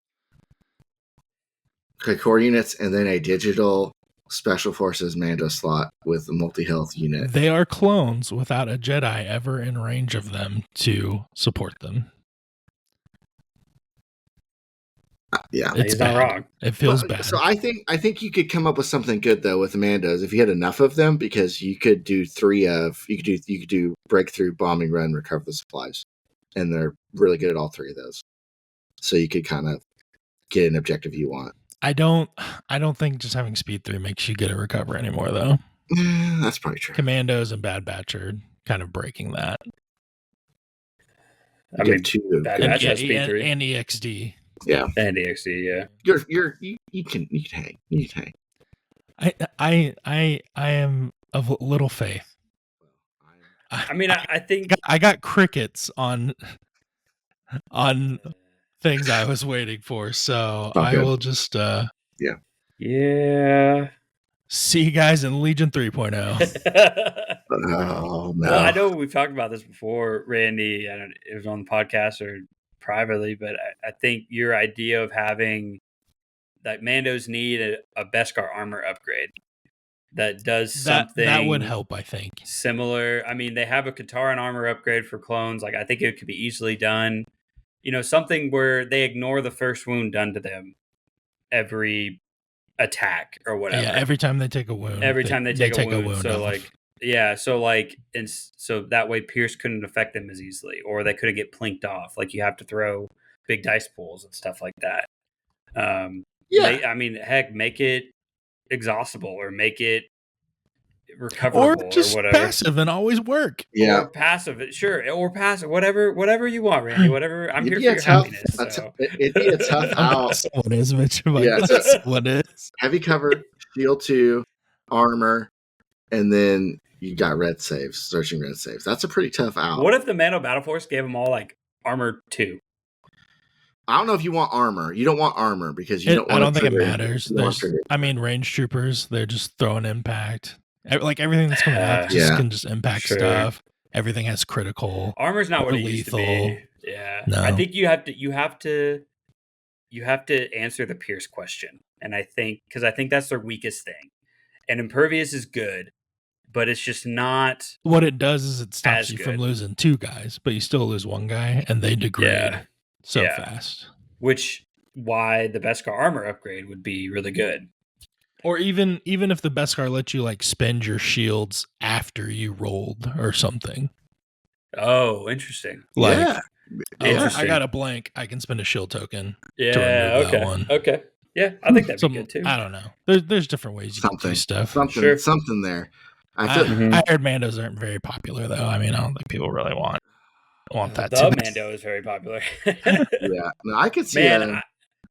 Okay, core units and then a digital Special Forces Mando slot with a multi-health unit. They are clones without a Jedi ever in range of them to support them. Yeah, it's he's bad. not wrong. It feels bad. So I think you could come up with something good though with the Mandos if you had enough of them, because you could do you could do breakthrough, bombing run, recover the supplies, and they're really good at all 3 of those. So you could kind of get an objective you want. I don't think just having speed 3 makes you get a recover anymore though. That's probably true. Commandos and Bad Batch are kind of breaking that. I mean, Bad Batch has speed 3 and EXD. Yeah, and EXD. Yeah, you can hang. You can hang. I am of little faith. I mean, I think I got crickets on things I was waiting for, so I will just yeah. See you guys in Legion 3.0. Oh no! Well, I know we've talked about this before, Randy. I don't know if it was on the podcast or privately, but I think your idea of having that Mandos need a Beskar armor upgrade that does something that would help, I think. Similar. I mean, they have a Kataran armor upgrade for clones. Like, I think it could be easily done. You know, something where they ignore the first wound done to them every attack or whatever. Yeah, every time they take a wound. Every time they take a wound. So off. and so that way Pierce couldn't affect them as easily, or they couldn't get plinked off. Like, you have to throw big dice pools and stuff like that. I mean, heck, make it exhaustible or make it recoverable or just whatever. Passive and always work. Yeah, or passive, sure, or passive, whatever you want, Randy. Whatever. I'm here for your happiness. So. It'd be a tough out. Someone is, Mitch. Yeah, someone is. Heavy cover, shield 2, armor, and then you got red saves, searching red saves. That's a pretty tough out. What if the Mando Battle Force gave them all like armor 2? I don't know if you want armor. You don't want armor because you don't want. I don't think it matters. Range troopers, they're just throwing impact. Like, everything that's coming out can just impact stuff. Everything has critical. Armor's not what it used to be. Yeah, no. I think you have to answer the Pierce question, and I think that's their weakest thing. And impervious is good, but it's just not. What it does is it stops you from losing 2 guys, but you still lose 1 guy, and they degrade fast. Which why the Beskar armor upgrade would be really good. Or even if the Beskar lets you like spend your shields after you rolled or something. Oh, interesting. Like, I got a blank. I can spend a shield token. Yeah. To remove that one. Okay. Yeah, I think that'd be good too. I don't know. There's different ways you can do stuff. Something there. I heard Mandos aren't very popular though. I mean, I don't think people really want that. The Mando is very popular. Yeah, no, I could see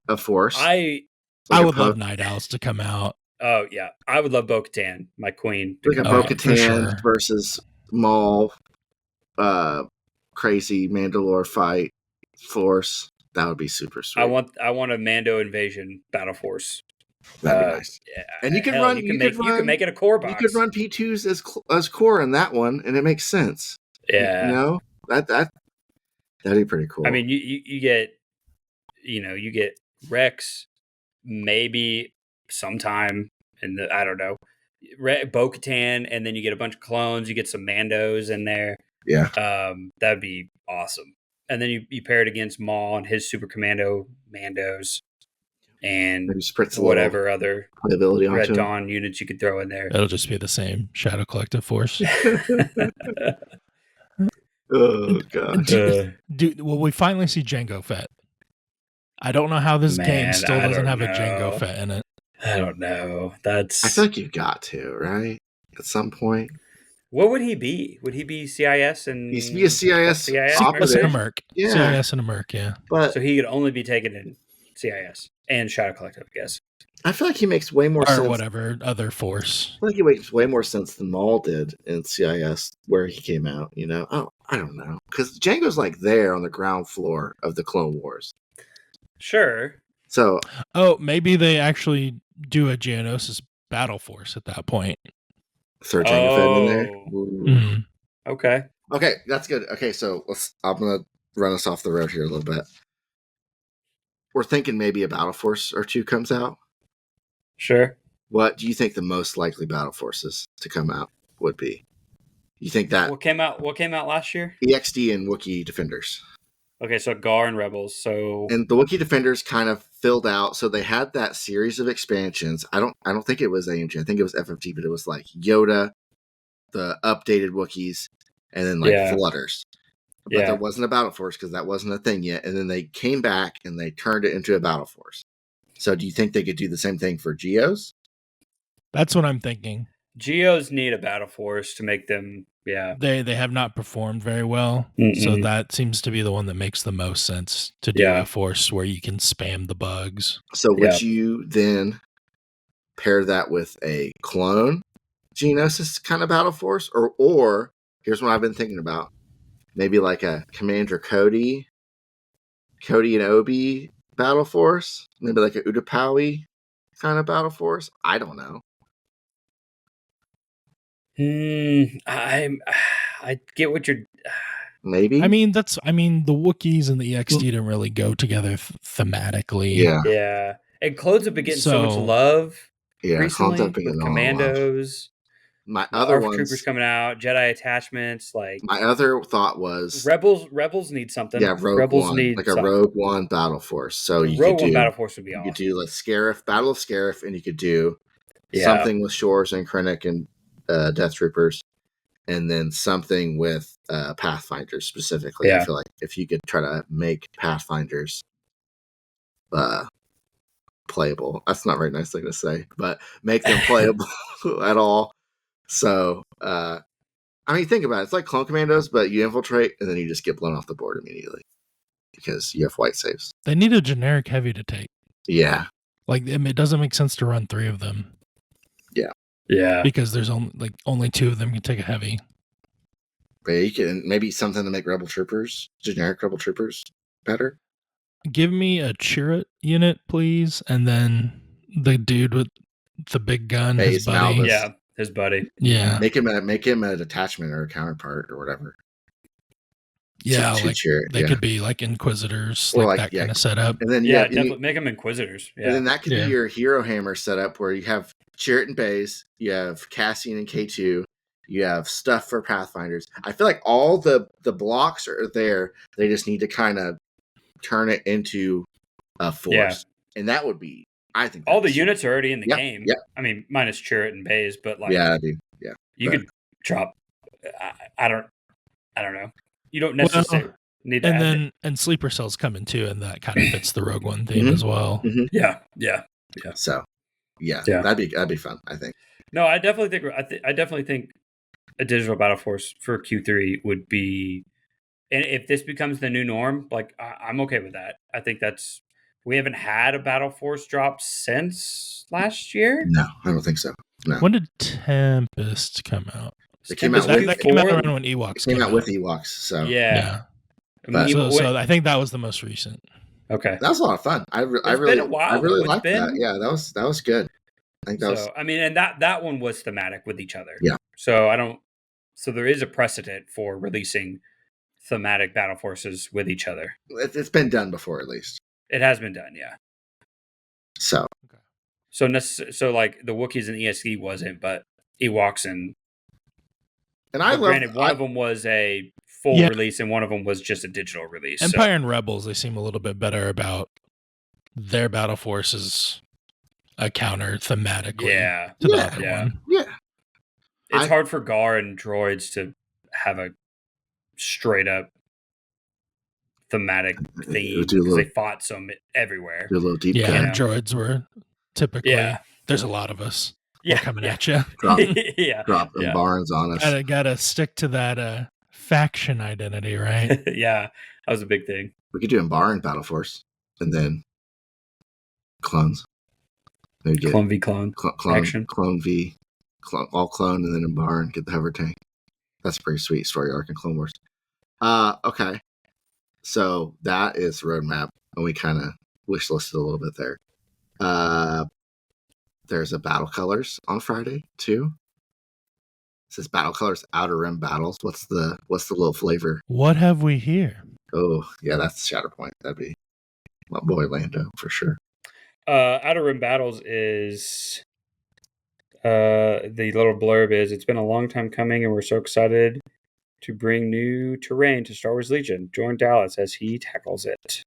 a force. I would love Night Owls to come out. Oh yeah, I would love Bo-Katan, my queen. Like a Bo-Katan versus Maul, crazy Mandalore fight force. That would be super sweet. I want a Mando invasion battle force. That'd be nice. Yeah, and you can make it a core box. You could run P2s as core in that one, and it makes sense. Yeah, you know that'd be pretty cool. I mean, you get Rex maybe sometime in the, I don't know, Bo-Katan, and then you get a bunch of clones. You get some Mandos in there. Yeah, that'd be awesome. And then you pair it against Maul and his Super Commando Mandos, and whatever other Red Dawn units you could throw in there. It'll just be the same Shadow Collective force. Oh god! Will we finally see Jango Fett? I don't know how this game still doesn't have a Jango Fett in it. I don't know. I feel like you got to, right? At some point. What would he be? Would he be CIS and He's be a CIS CIS operative. CIS and a mercenary? Merc. Yeah. CIS and a Merc, yeah. But So he could only be taken in CIS and Shadow Collective, I guess. I feel like he makes way more sense. Or whatever, other force. I feel like he makes way more sense than Maul did in CIS where he came out, you know? Oh, I don't know. Because Django's like there on the ground floor of the Clone Wars. Sure. So, Maybe they actually do a Geonosis battle force at that point. throw Jango Fett in there. Oh. Ooh. Mhm. Okay. Okay, that's good. Okay, so I'm going to run us off the road here a little bit. We're thinking maybe a battle force or two comes out. Sure. What do you think the most likely battle forces to come out would be? You think that What came out last year? EXD and Wookiee Defenders? Okay, so Gar and Rebels. So And the Wookiee Defenders kind of filled out. So they had that series of expansions. I don't think it was AMG. I think it was FFG, but it was like Yoda, the updated Wookiees, and then like Yeah. Flutters. But Yeah. there wasn't a battle force because that wasn't a thing yet. And then they came back and they turned it into a battle force. So do you think they could do the same thing for Geos? That's what I'm thinking. Geos need a battle force to make them. Yeah. They have not performed very well, so Mm-mm. that seems to be the one that makes the most sense to do Yeah. a force where you can spam the bugs. So would Yeah. you then pair that with a clone Geonosis kind of battle force? Or here's what I've been thinking about. Maybe like a Commander Cody and Obi battle force? Maybe like a Utapawi kind of battle force? I don't know. I get what you're. Maybe? I mean, the Wookiees and the EXD didn't really go together thematically. Yeah. Yeah, and clones have been getting so much So- love Yeah. recently Clones up with again, all love. Commandos, My the other ARC ones, troopers coming out, Jedi attachments. Like my other thought was Rebels need something. Rogue Rebels One, need like a something. Rogue One battle force. So The you Rogue could One do battle force would be you awesome. could do like Scarif, Battle of Scarif, and you could do Yeah. something with Shores and Krennic and Death Troopers, and then something with Pathfinders specifically. I Yeah. feel like if you could try to make Pathfinders playable, that's not a very nice thing to say, but make them playable at all. So, I mean, think about it. It's like Clone Commandos, but you infiltrate and then you just get blown off the board immediately because you have white saves. They need a generic heavy to take. Yeah. Like, it doesn't make sense to run 3 of them Yeah. because there's only 2 of them can take a heavy. But you can maybe something to make generic Rebel Troopers better. Give me a Chirrut unit, please, and then the dude with the big gun, his Base buddy. Malbus. Yeah. His buddy. Yeah. Make him a detachment or a counterpart or whatever. Yeah, To like cheer it, they yeah. could be like Inquisitors, Or like like, that yeah. kind of setup. And then Yeah, and definitely make them Inquisitors. Yeah. and then that could Yeah. be your Hero Hammer setup where you have Chirrut and Baze, you have Cassian and K2, you have stuff for Pathfinders. I feel like all the blocks are there. They just need to kind of turn it into a force. Yeah. And that would be, I think. All the that'd be units are already in the Yeah, game. yeah. I mean, minus Chirrut and Baze, but like, yeah, that'd be, yeah. you but- could drop. I don't know. You don't necessarily need to. And add then and sleeper cells come in too, and that kind of fits the Rogue One theme Mhm. as well. Mhm. Yeah. So, yeah, Yeah. that'd be fun, I think. No, I definitely think a digital battle force for Q3 would be, and if this becomes the new norm, like I'm okay with that. I think we haven't had a battle force drop since last year. No, I don't think so. No. When did Tempest come out? It came out Tempest That came out Q4? around when It Ewoks came out with Ewoks, so Yeah. But- So I think that was the most recent. Okay. that was a lot of fun. I been really, a while, I really though. It's liked that. been- Yeah, that was good. I think that was So I mean, and that one was thematic with each other. Yeah. So there is a precedent for releasing thematic battle forces with each other. it's been done before at least. It has been done, yeah. So So like the Wookiees and ESC wasn't, but Ewoks and I love granted, one of them was a full Yeah. release and one of them was just a digital release. so- Empire and Rebels, they seem a little bit better about their battle forces a counter thematically Yeah. to the Yeah. other Yeah. one. yeah. It's hard for Gar and droids to have a straight up thematic theme do a because they little- fought some everywhere. Do a little deep Yeah, cut. and droids were typically Yeah. there's a lot of us. we're coming at you. Dropping barns on us. Gotta stick to that faction identity, right? Yeah, that was a big thing. We could do Embarn Battle Force and then clones. Maybe get Clone v clone. Action. Clone v clone, all clone, and then Embarn, get the hover tank. That's a pretty sweet story arc in Clone Wars. Okay. So that is the roadmap, and we kind of wish listed a little bit there. There's a Battle Colors on Friday too. It says Battle Colors Outer Rim Battles. What's the little flavor? What have we here? Oh yeah, that's Shatterpoint. That'd be my boy Lando for sure. Outer Rim Battles is the little blurb is, it's been a long time coming and we're so excited to bring new terrain to Star Wars Legion. Join Dallas as he tackles it.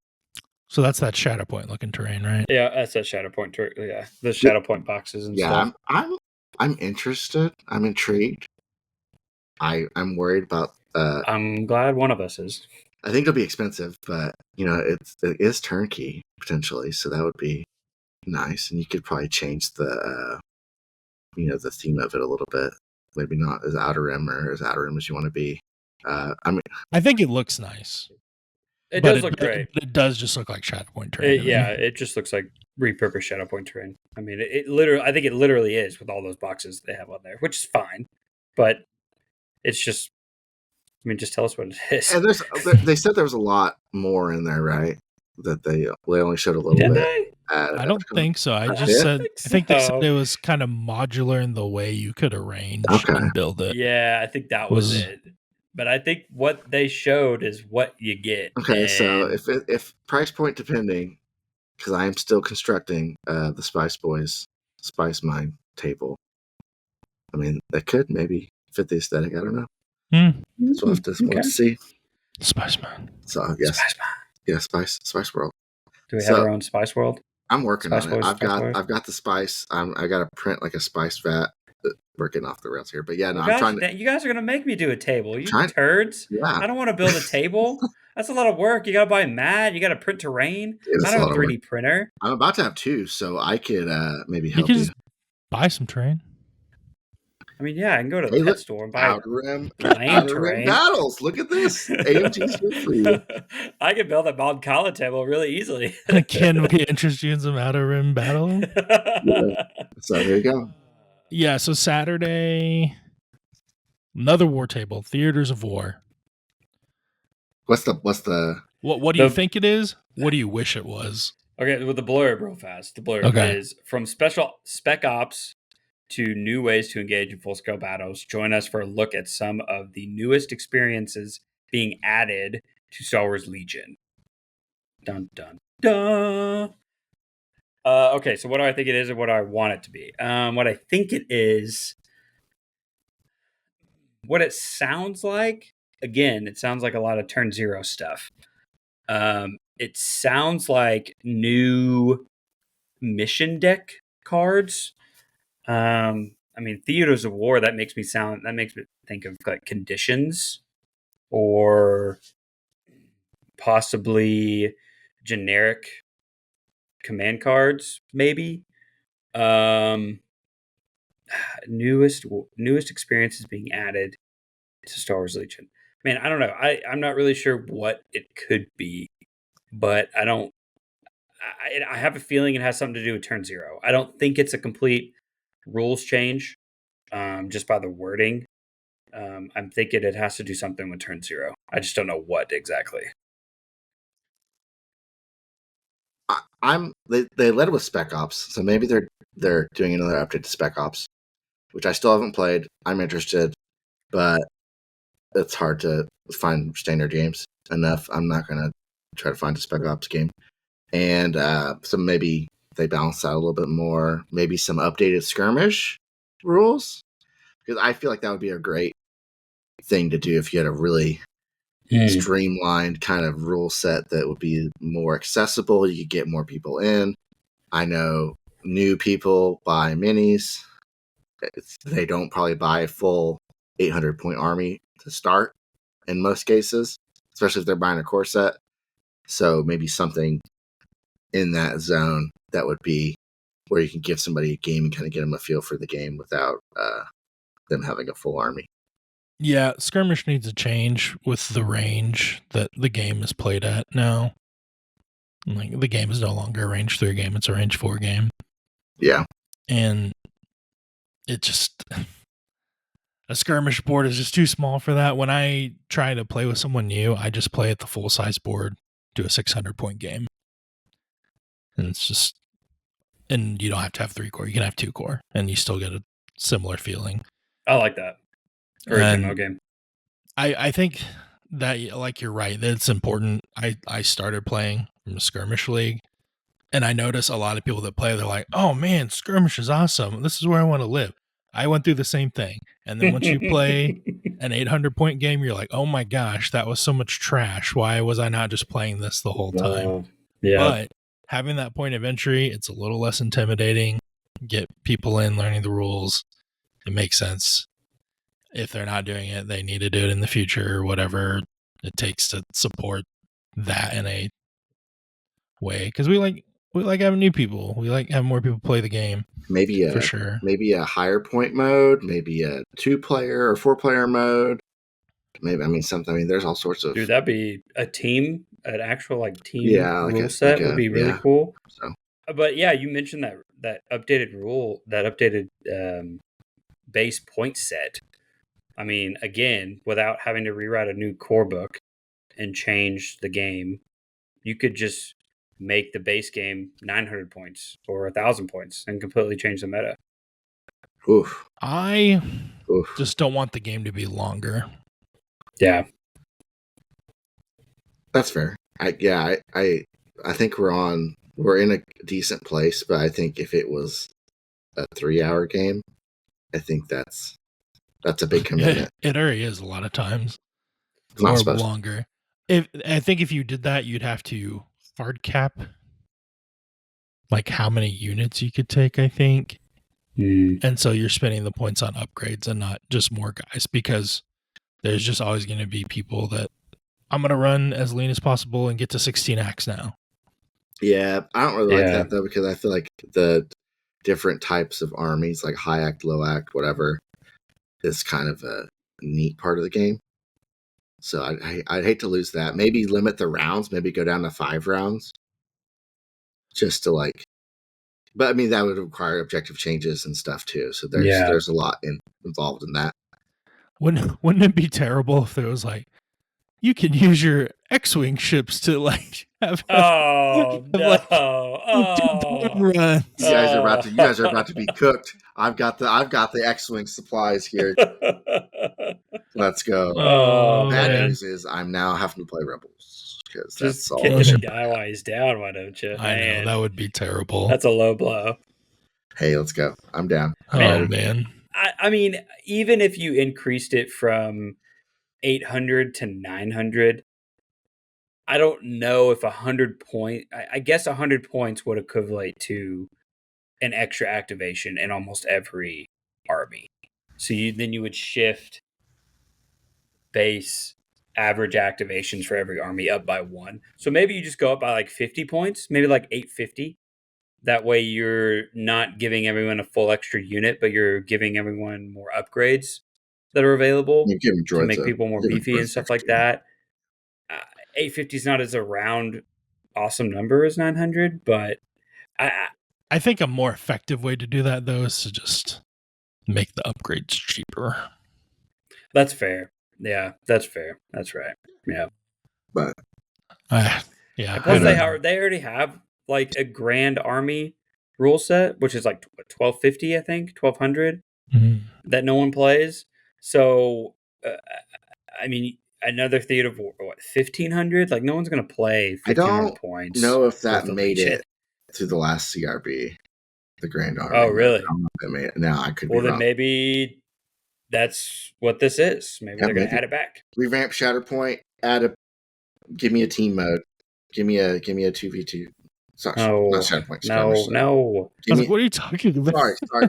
So that's that Shatterpoint looking terrain, right? Yeah, that's that Shatterpoint. Yeah, the Shatterpoint boxes and stuff. I'm interested. I'm intrigued. I'm worried about. I'm glad one of us is. I think it'll be expensive, but it is turnkey potentially, so that would be nice. And you could probably change the the theme of it a little bit. Maybe not as Outer Rim or as Outer Rim as you want to be. I think it looks nice. It does look great. It does just look like Shatterpoint terrain. It just looks like repurposed Shatterpoint terrain. I mean, I think it literally is with all those boxes they have on there, which is fine. But it's just, just tell us what it is. And they said there was a lot more in there, right? That they only showed a little bit. I don't think so. I think they said it was kind of modular in the way you could arrange and build it. Yeah, I think that was it. But I think what they showed is what you get. Okay, so if price point depending, because I am still constructing the Spice Boys Spice Mine table. I mean, that could maybe fit the aesthetic. I don't know. So we'll have to see. Spice Mine. So yes, Spice World. Do we have our own Spice World? I'm working on it. I've got the spice. I got to print like a spice vat. We're getting off the rails here, but yeah, no, I'm trying to. You guys are gonna make me do a table. You turds. Yeah. I don't want to build a table. That's a lot of work. You gotta buy mat. You gotta print terrain. I don't have a 3D printer. I'm about to have two, so I could maybe help you. Just buy some terrain. I mean, yeah, I can go to the pet store and buy Outer Rim Battles. Look at this. AMG's good for you. I can build a Mount Kala table really easily. Can we interest you in some Outer Rim Battle? Yeah. So there you go. Yeah, so Saturday, another war table, Theaters of War. What's the what do you think it is? What do you wish it was? Okay, with the blurb real fast. The blurb is from special spec ops to new ways to engage in full-scale battles. Join us for a look at some of the newest experiences being added to Star Wars Legion. Dun, dun, dun. Okay, so what do I think it is and what do I want it to be? What I think it is, what it sounds like, again, it sounds like a lot of Turn Zero stuff. It sounds like new mission deck cards. I mean, Theaters of War, that makes me think of like Conditions or possibly generic command cards, maybe. Newest experiences being added to Star Wars Legion. Man, I don't know. I'm not really sure what it could be, but I have a feeling it has something to do with Turn Zero. I don't think it's a complete rules change, just by the wording. I'm thinking it has to do something with Turn Zero. I just don't know what exactly. They led with Spec Ops, so maybe they're doing another update to Spec Ops, which I still haven't played. I'm interested, but it's hard to find standard games enough. I'm not gonna try to find a Spec Ops game, and so maybe they balance out a little bit more. Maybe some updated skirmish rules, because I feel like that would be a great thing to do if you had a really streamlined kind of rule set that would be more accessible. You could get more people in. I know new people buy minis. They don't probably buy a full 800-point army to start in most cases, especially if they're buying a core set. So maybe something in that zone that would be where you can give somebody a game and kind of get them a feel for the game without them having a full army. Yeah, skirmish needs a change with the range that the game is played at now. Like, the game is no longer a range 3 game, it's a range 4 game. Yeah. And it just... A skirmish board is just too small for that. When I try to play with someone new, I just play at the full-size board, do a 600-point game. And it's just... And you don't have to have 3 core, you can have 2 core, and you still get a similar feeling. I like that. For a demo game. I think that, like, you're right, that it's important. I started playing from a skirmish league, and I notice a lot of people that play, they're like, oh man, skirmish is awesome. This is where I want to live. I went through the same thing. And then once you play an 800-point game, you're like, oh my gosh, that was so much trash. Why was I not just playing this the whole time? Yeah. But having that point of entry, it's a little less intimidating. Get people in, learning the rules. It makes sense. If they're not doing it, they need to do it in the future, or whatever it takes to support that in a way. Because we like having new people. We like having more people play the game. Maybe for sure. Maybe a higher point mode, maybe a 2-player or 4-player mode. Maybe something. There's all sorts of. Dude, that'd be a team, an actual team rule like set would be really cool. So. But yeah, you mentioned that updated rule, that updated base point set. I mean, again, without having to rewrite a new core book and change the game, you could just make the base game 900 points or 1,000 points and completely change the meta. Oof. I just don't want the game to be longer. Yeah. That's fair. I think we're in a decent place, but I think if it was a 3-hour game, I think that's a big commitment. It already is a lot of times. Or longer. I think if you did that, you'd have to hard cap like how many units you could take, I think. And so you're spending the points on upgrades and not just more guys, because there's just always going to be people that I'm going to run as lean as possible and get to 16 acts now. Yeah, I don't really like that though, because I feel like the different types of armies, like high act, low act, whatever, is kind of a neat part of the game. So I'd hate to lose that. Maybe limit the rounds, maybe go down to 5 rounds. Just to but I mean, that would require objective changes and stuff too. So there's a lot involved in that. Wouldn't it be terrible if there was you can use your X-Wing ships to have runs. You guys are about to be cooked. I've got the X-Wing supplies here. Let's go. Bad news is I'm now having to play Rebels, because that's all. Just get the guy while he's down, why don't you? I know, that would be terrible. That's a low blow. Hey, let's go. I'm down. Man. I mean, even if you increased it from 800 to 900, I don't know if 100 I guess 100 points would equivalent to an extra activation in almost every army. So then you would shift base average activations for every army up by 1. So maybe you just go up by 50 points, maybe 850. That way you're not giving everyone a full extra unit, but you're giving everyone more upgrades that are available to make people more beefy and stuff like that. 850 is not as a round awesome number as 900, but I think a more effective way to do that, though, is to just make the upgrades cheaper. That's fair. Yeah, that's fair. That's right. Yeah. But yeah. Plus they already have a grand army rule set, which is 1250, I think, 1200 that no one plays. So, I mean, another theater of 1500. No one's gonna play 1500 points. I don't know if that made it through the last CRB, the Grand Army. Oh, really? Now I could be wrong. Well, then maybe that's what this is. Maybe they're gonna add it back. Revamp Shatterpoint. Give me a team mode. Give me a 2v2. Sorry, not Shatterpoint. No. What are you talking about? Sorry.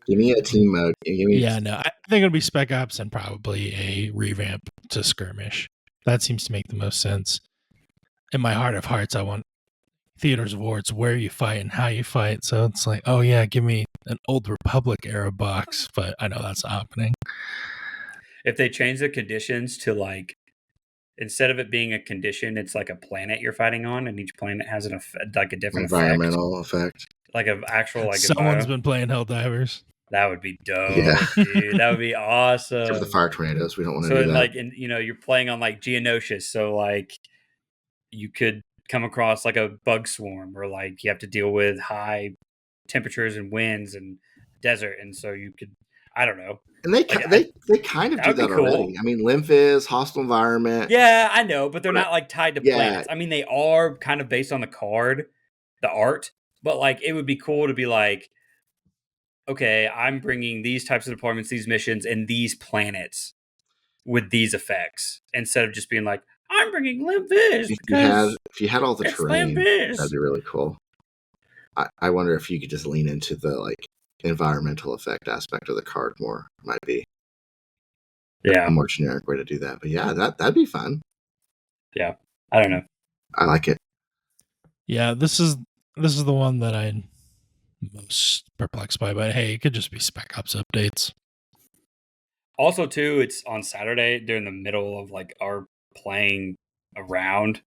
Give me a team mode. No. I think it'll be Spec Ops and probably a revamp to Skirmish. That seems to make the most sense. In my heart of hearts, I want Theaters of War, it's where you fight and how you fight. So it's like, oh yeah, give me an Old Republic era box. But I know that's not happening. If they change the conditions to like, instead of it being a condition, it's like a planet you're fighting on, and each planet has an like a different environmental effect. like an actual like. Someone's been playing Helldivers. That would be dope, Yeah. dude. That would be awesome. Except for the fire tornadoes, we don't want to do that. Like, and you're playing on like Geonosis, so like you could come across like a bug swarm, or like you have to deal with high temperatures and winds and desert, and so you could, I don't know. And they kind of do that already. I mean, Lymph is hostile environment. Yeah, I know, but they're not like tied to planets. I mean, they are kind of based on the card, the art, but like it would be cool to be like, okay, I'm bringing these types of deployments, these missions, and these planets with these effects, instead of just being like, I'm bringing Lymph because if you had all the terrain, that'd be really cool. I wonder if you could just lean into the like environmental effect aspect of the card more. Might be a more generic way to do that. But yeah, that'd be fun. Yeah, I don't know. I like it. Yeah, this is the one that I'm most perplexed by. But hey, it could just be Spec Ops updates. Also, too, it's on Saturday during the middle of like our playing around.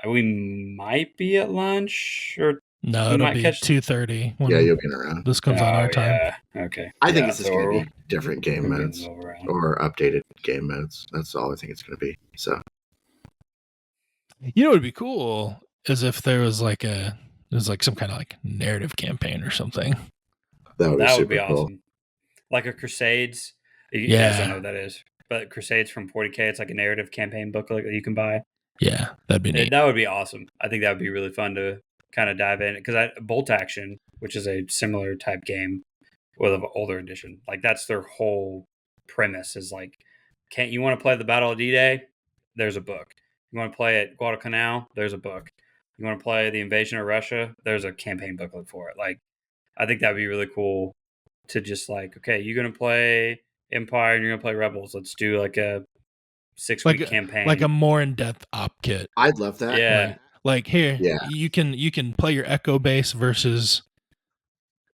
We might be at lunch, or no, it'll be 2:30. Yeah, you'll be around. This comes on our time. Yeah. Okay. I think it's just going to be different game modes or updated game modes. That's all I think it's going to be. So, what would be cool is if there was like some kind of like narrative campaign or something. That would be awesome. Cool. Like a Crusades. You guys don't know what that is, but Crusades from 40K. It's like a narrative campaign booklet that you can buy. Yeah, that'd be neat. That would be awesome. I think that would be really fun to kind of dive in, because Bolt Action, which is a similar type game with an older edition, like that's their whole premise is like, can't you want to play the Battle of D-Day? There's a book. You want to play at Guadalcanal? There's a book. You want to play the invasion of Russia? There's a campaign booklet for it. Like, I think that'd be really cool to just like, okay, you're gonna play Empire and you're gonna play Rebels. Let's do like a 6-week campaign, like a more in-depth op kit. I'd love that. Yeah. Like here, you can play your Echo base versus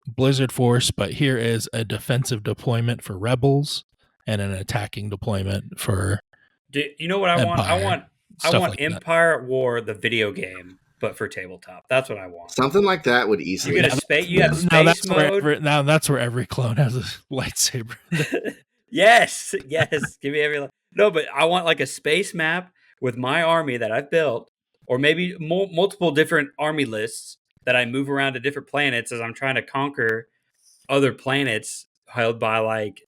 Blizzard Force, but here is a defensive deployment for Rebels and an attacking deployment for. You know what I want? I want like Empire at War, the video game, but for tabletop. That's what I want. Something like that would easily. You get a space. You have space mode. Now that's where every clone has a lightsaber. Yes. Give me every. No, but I want like a space map with my army that I've built, or maybe multiple different army lists that I move around to different planets as I'm trying to conquer other planets held by like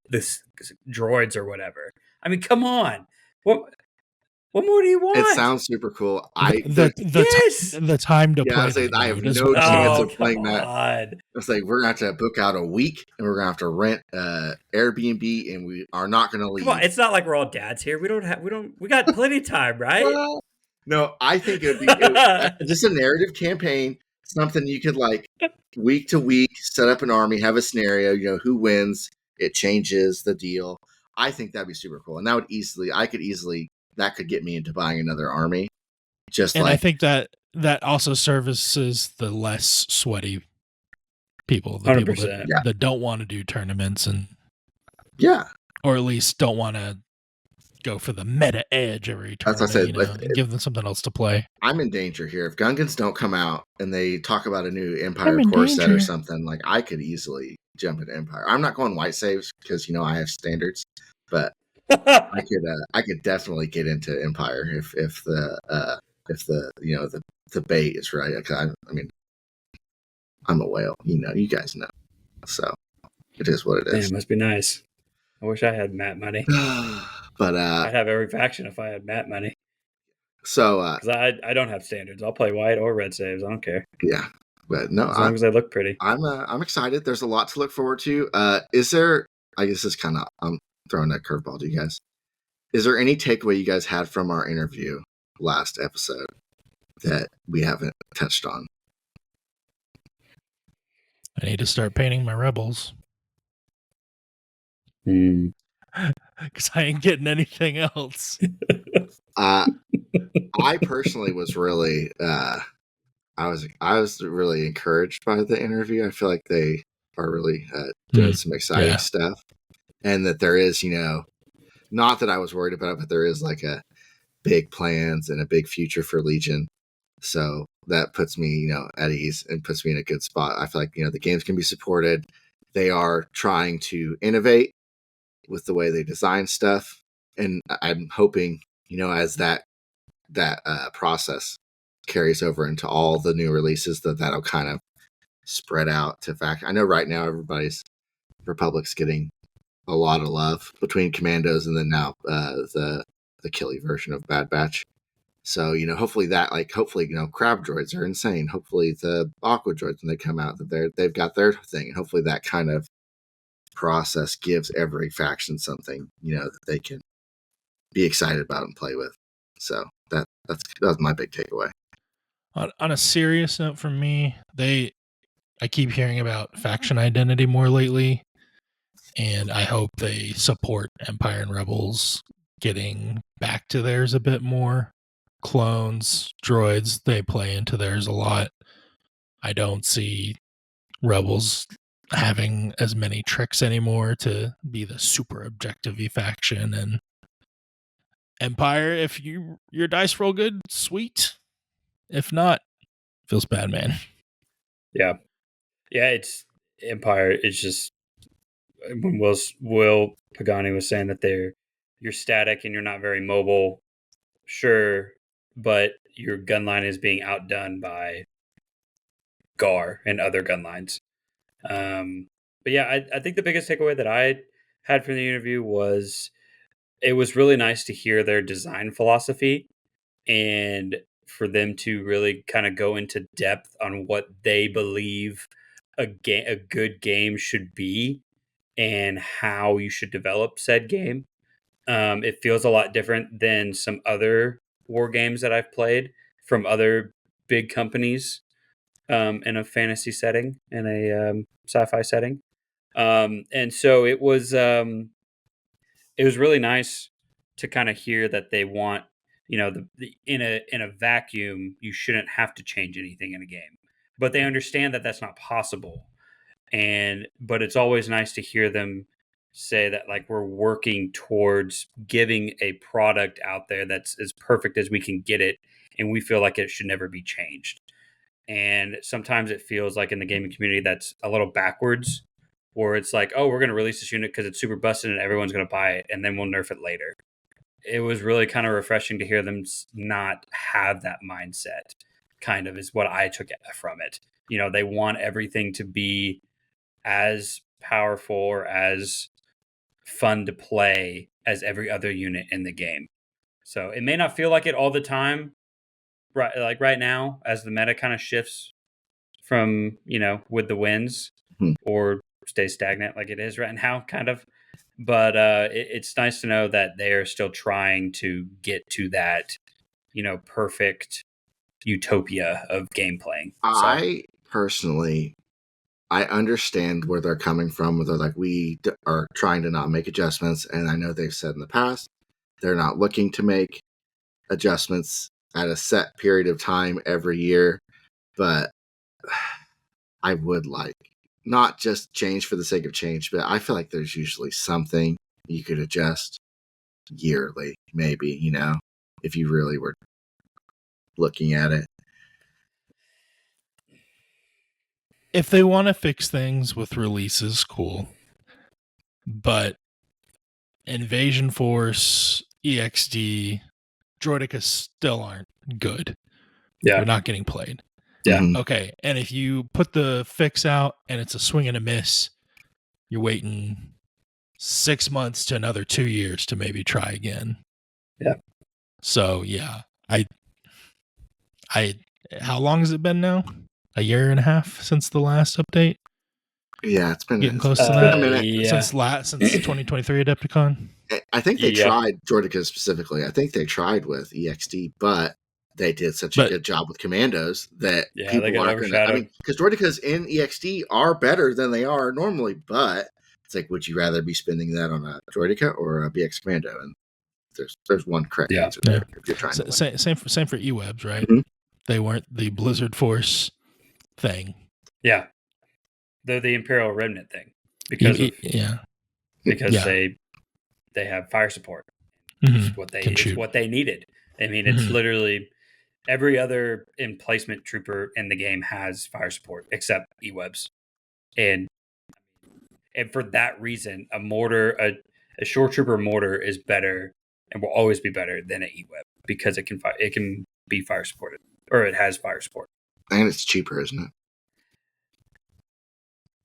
this droids or whatever. I mean, come on. What more do you want? It sounds super cool. The time to play. I have no chance of playing that. It's like we're gonna have to book out a week, and we're gonna have to rent Airbnb, and we are not gonna leave. Come on, it's not like we're all dads here. We got plenty of time, right? Well, no, I think it would be just a narrative campaign, something you could like week to week set up an army, have a scenario. Who wins? It changes the deal. I think that'd be super cool, and that could get me into buying another army. I think that also services the less sweaty people, the 100%. people that don't want to do tournaments or at least don't want to go for the meta edge every tournament. That's what I said. Give them something else to play. I'm in danger here. If Gungans don't come out and they talk about a new Empire core set or something, like I could easily jump into Empire. I'm not going white saves because I have standards, but I could definitely get into Empire if the bait is right. I mean, I'm a whale. You guys know. So it is what it is. Man, it must be nice. I wish I had Matt money. But I'd have every faction if I had Matt money. So because I don't have standards. I'll play white or red saves. I don't care. Yeah, but no, as long as they look pretty. I'm excited. There's a lot to look forward to. Is there? I guess it's kind of I'm throwing that curveball to you guys. Is there any takeaway you guys had from our interview last episode that we haven't touched on? I need to start painting my rebels. Because I ain't getting anything else. I personally was really I was really encouraged by the interview. I feel like they are really doing some exciting stuff, and that there is, not that I was worried about it, but there is like a big plans and a big future for Legion. So that puts me, at ease and puts me in a good spot. I feel like, the games can be supported. They are trying to innovate with the way they design stuff. And I'm hoping, as that process carries over into all the new releases, that'll kind of spread out to fact. I know right now Republic's getting a lot of love between Commandos and then now the Killy version of Bad Batch. So, hopefully crab droids are insane. Hopefully the aqua droids, when they come out, that they've got their thing. And hopefully that kind of process gives every faction something, that they can be excited about and play with. So that was my big takeaway. On a serious note from me, I keep hearing about faction identity more lately, and I hope they support Empire and Rebels getting back to theirs a bit more. Clones, droids, they play into theirs a lot. I don't see Rebels having as many tricks anymore to be the super objective-y faction, and Empire, if your dice roll good, sweet. If not, feels bad, man. Yeah, it's Empire. It's just when Will Pagani was saying that you're static and you're not very mobile, sure, but your gun line is being outdone by GAR and other gun lines. But yeah, I think the biggest takeaway that I had from the interview was it was really nice to hear their design philosophy and for them to really kind of go into depth on what they believe a good game should be and how you should develop said game. It feels a lot different than some other war games that I've played from other big companies in a fantasy setting, in a sci-fi setting. And so it was really nice to kind of hear that they want, in a vacuum, you shouldn't have to change anything in a game, but they understand that that's not possible. But it's always nice to hear them say that, like, we're working towards giving a product out there that's as perfect as we can get it, and we feel like it should never be changed. And sometimes it feels like in the gaming community that's a little backwards, where it's like, oh, we're going to release this unit because it's super busted and everyone's going to buy it, and then we'll nerf it later. It was really kind of refreshing to hear them not have that mindset, kind of is what I took from it. They want everything to be as powerful or as fun to play as every other unit in the game. So it may not feel like it all the time, right? Like right now, as the meta kind of shifts from, with the winds or stay stagnant like it is right now, kind of. But it's nice to know that they are still trying to get to that, perfect utopia of game playing. I personally, I understand where they're coming from, where they're like, we are trying to not make adjustments. And I know they've said in the past, they're not looking to make adjustments at a set period of time every year. But I would like not just change for the sake of change, but I feel like there's usually something you could adjust yearly, maybe, if you really were looking at it. If they want to fix things with releases, cool. But Invasion Force, EXD, Droideka still aren't good. Yeah. They're not getting played. Yeah. Mm-hmm. Okay. And if you put the fix out and it's a swing and a miss, you're waiting 6 months to another 2 years to maybe try again. Yeah. So yeah, I how long has it been now? A year and a half since the last update? Yeah, it's been getting close to that. A minute. Yeah. Since 2023 Adepticon. I think they tried Droideka specifically. I think they tried with EXD, but they did such a good job with Commandos that people aren't going to. I mean, because Droidekas in EXD are better than they are normally, but it's like, would you rather be spending that on a Droideka or a BX Commando? And there's one correct answer there if you're trying to win. Same for E-Webs, right? Mm-hmm. They weren't the Blizzard Force thing. Yeah, they're the Imperial Remnant thing because Yeah. they have fire support. Mhm. It's what they needed. I mean, it's literally every other emplacement trooper in the game has fire support except E-Webs, and for that reason, a shore trooper mortar is better and will always be better than an E-Web because it can be fire supported, or it has fire support. And it's cheaper, isn't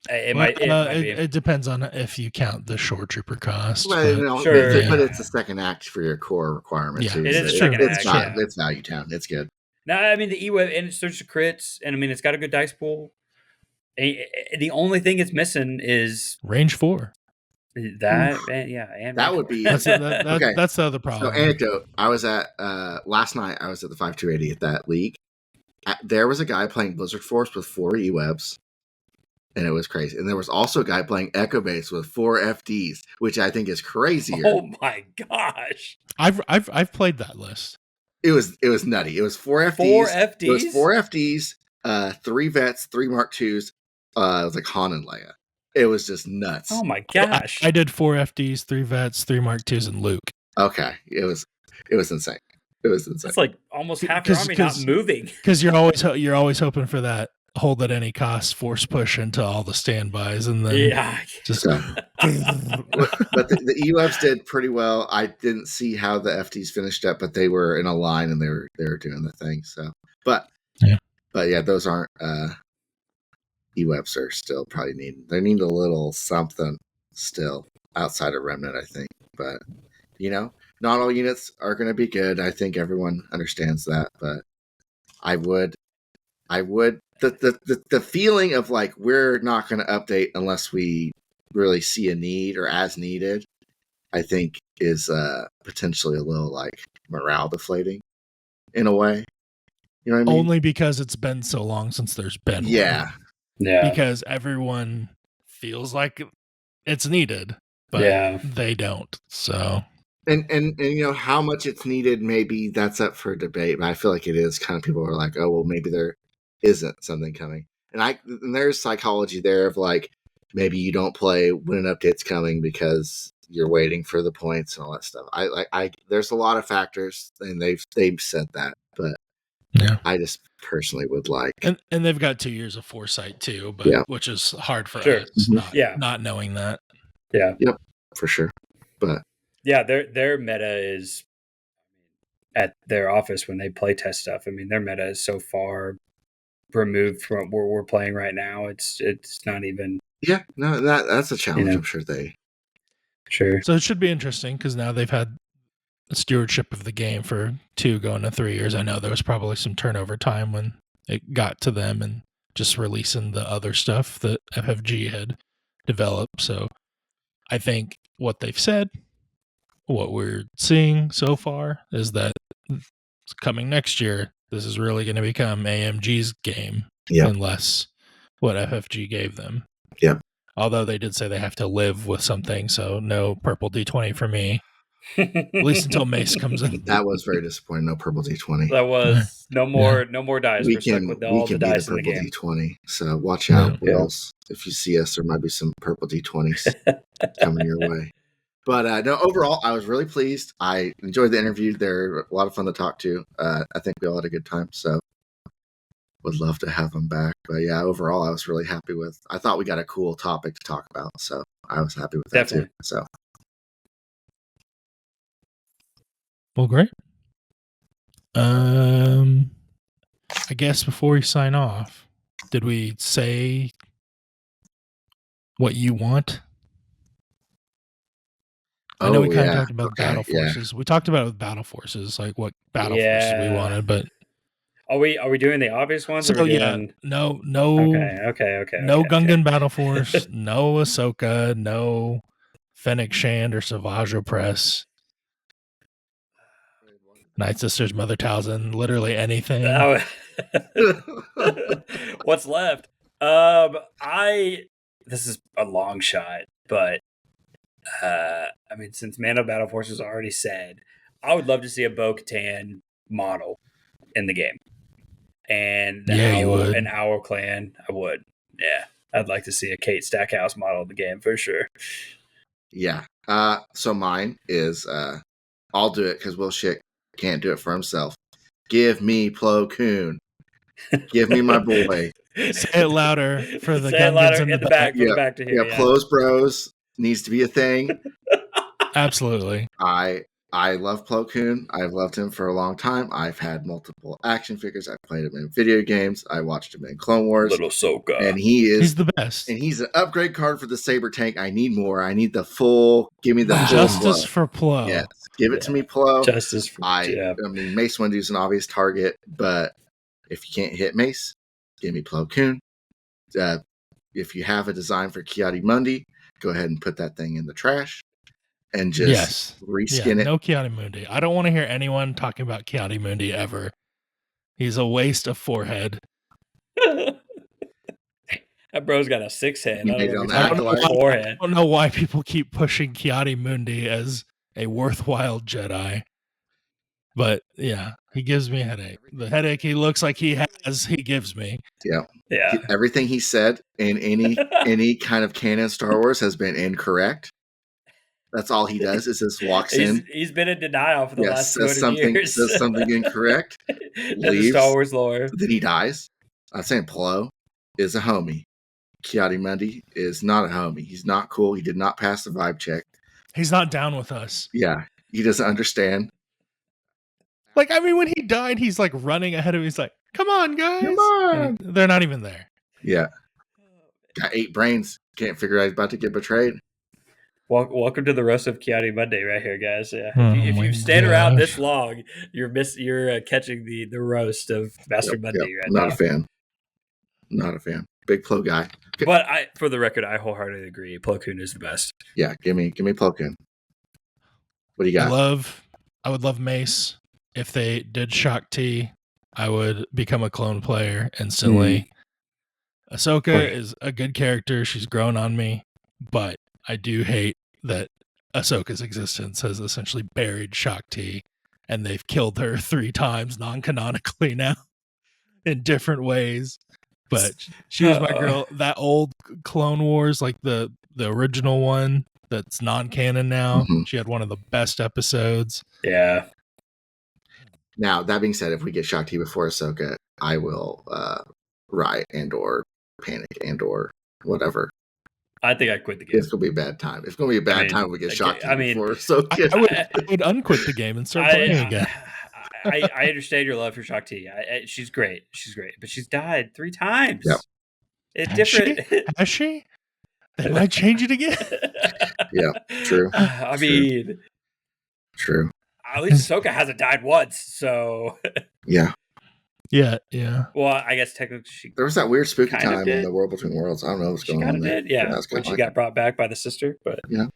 it? It depends on if you count the shore trooper cost. Right, but it's a second act for your core requirement too. It is a second act. It's value town. It's good. No, I mean the E-Web and it starts to crits, and I mean it's got a good dice pool. The only thing it's missing is range 4. That and that would be that's the other problem. So anecdote: I was at last night. I was at the 5280 at that league. There was a guy playing Blizzard Force with 4 E-Webs, and it was crazy. And there was also a guy playing Echo Base with 4 FDs, which I think is crazier. Oh my gosh! I've played that list. It was nutty. It was 4 FDs. 4 FDs. It was 4 FDs. 3 vets, 3 Mark IIs. It was like Han and Leia. It was just nuts. Oh my gosh! I did 4 FDs, 3 vets, 3 Mark IIs, and Luke. Okay, it was insane. It was insane. It's like almost half your army not moving. Because you're always hoping for that hold at any cost force push into all the standbys, and then just. But the E-Webs did pretty well. I didn't see how the FDs finished up, but they were in a line and they were doing the thing. So, but those aren't. E-Webs are still probably needed. They need a little something still outside of Remnant, I think. But, not all units are going to be good. I think everyone understands that. But I would, the feeling of like, we're not going to update unless we really see a need or as needed, I think is potentially a little like morale deflating in a way. You know what I mean? Only because it's been so long since there's been one. Yeah. Because everyone feels like it's needed, but they don't. So, and how much it's needed, maybe that's up for debate. But I feel like it is kind of people are like, oh well, maybe there isn't something coming, and there's psychology there of like maybe you don't play when an update's coming because you're waiting for the points and all that stuff. I there's a lot of factors, and they've said that, but. Yeah, I just personally would like, and they've got 2 years of foresight too, but which is hard for us, not knowing that. Yeah, yep, for sure. But their meta is at their office when they play test stuff. I mean, their meta is so far removed from where we're playing right now. It's not even. Yeah, no, that's a challenge. I'm sure Sure. So it should be interesting because now they've had stewardship of the game for 2 going to 3 years. I know there was probably some turnover time when it got to them and just releasing the other stuff that FFG had developed. So I think what they've said, what we're seeing so far, is that coming next year, this is really going to become AMG's game, unless what FFG gave them. Yeah. Although they did say they have to live with something, so no purple D20 for me. At least until Mace comes in. That was very disappointing. No purple D20. That was no more dice. We're stuck with all the dice in the game. D20. So watch out, Wills. If you see us, there might be some purple D20s coming your way. But no, overall, I was really pleased. I enjoyed the interview. They're a lot of fun to talk to. I think we all had a good time. So would love to have them back. But yeah, overall, I was really happy with. I thought we got a cool topic to talk about. So I was happy with that too. So. Well, great. I guess before we sign off, did we say what you want? I know we kind of talked about battle forces. We talked about it with battle forces, like what battle forces we wanted, but are we doing the obvious ones? So doing... no. Okay. No Gungan battle force, no Ahsoka, no Fennec Shand or Savage Press. Night Sisters, Mother Talzin, literally anything. What's left? This is a long shot, but I mean, since Mando Battle Force was already said, I would love to see a Bo-Katan model in the game. and Yeah, you would. an Owl Clan. I would. Yeah, I'd like to see a Kate Stackhouse model of the game for sure. Yeah. So mine is I'll do it because Will Shick can't do it for himself. Give me Plo Koon. Give me my boy. Say it louder for the Say it Gungans louder in the back. for the back to hear. Yeah, Plo's Bros needs to be a thing. Absolutely. I love Plo Koon. I've loved him for a long time. I've had multiple action figures. I've played him in video games. I watched him in Clone Wars. Little Soka. And he's the best. And he's an upgrade card for the Saber Tank. I need more. I need the full. Give me the full Justice Plo. for Plo. Yes, give it to me, Plo. Justice for I mean, Mace Windu's an obvious target, but if you can't hit Mace, give me Plo Koon. If you have a design for Ki-Adi-Mundi, go ahead and put that thing in the trash and just reskin it. No Ki-Adi-Mundi. I don't want to hear anyone talking about Ki-Adi-Mundi ever. He's a waste of forehead. That bro's got a 6-head. You I made it don't on know the if Acolyte. it's a 4-head. I don't know why people keep pushing Ki-Adi-Mundi as a worthwhile Jedi. But yeah, he gives me a headache. The headache he looks like he has, he gives me. Yeah. Yeah. Everything he said in any kind of canon Star Wars has been incorrect. That's all he does is just walks in. He's been in denial for the last 200 years. Says something incorrect. In the Star Wars lore. Then he dies. I'm saying Plo is a homie. Ki-Adi-Mundi is not a homie. He's not cool. He did not pass the vibe check. He's not down with us. Yeah. He doesn't understand. Like, I mean, when he died, he's like running ahead of me. He's like, come on, guys. Come on. They're not even there. Yeah. Got 8 brains. Can't figure out he's about to get betrayed. Welcome to the Roast of Ki-Adi-Mundi right here, guys. Yeah. Oh if my you've stayed around gosh. this long, you're catching the roast of Master Mundi right Not now. a fan. Not a fan. Big Plo guy. But for the record, I wholeheartedly agree. Plo Koon is the best. Yeah, give me Plo Koon. What do you got? I would love Mace. If they did Shock T, I would become a clone player instantly. Ahsoka is a good character. She's grown on me, but I do hate that Ahsoka's existence has essentially buried Shock T, and they've killed her 3 times non-canonically now in different ways. But she was my girl. That old Clone Wars, like the original one that's non-canon now, she had one of the best episodes. Yeah. Now, that being said, if we get Shock T before Ahsoka, I will riot and or panic and or whatever. I think I quit the game. It's going to be a bad time. It's going to be a bad time when we get Shock T before Ahsoka. I would unquit the game and start playing again. I understand your love for Shock T. She's great. She's great. But she's died 3 times. Yep. It's different. Has she? They might change it again. Yeah, true. I mean... True. At least Ahsoka hasn't died once, so... Yeah. Yeah. Well, I guess technically there was that weird spooky time in the World Between Worlds. I don't know what's going on there. Yeah, when she got brought back by the sister. But yeah.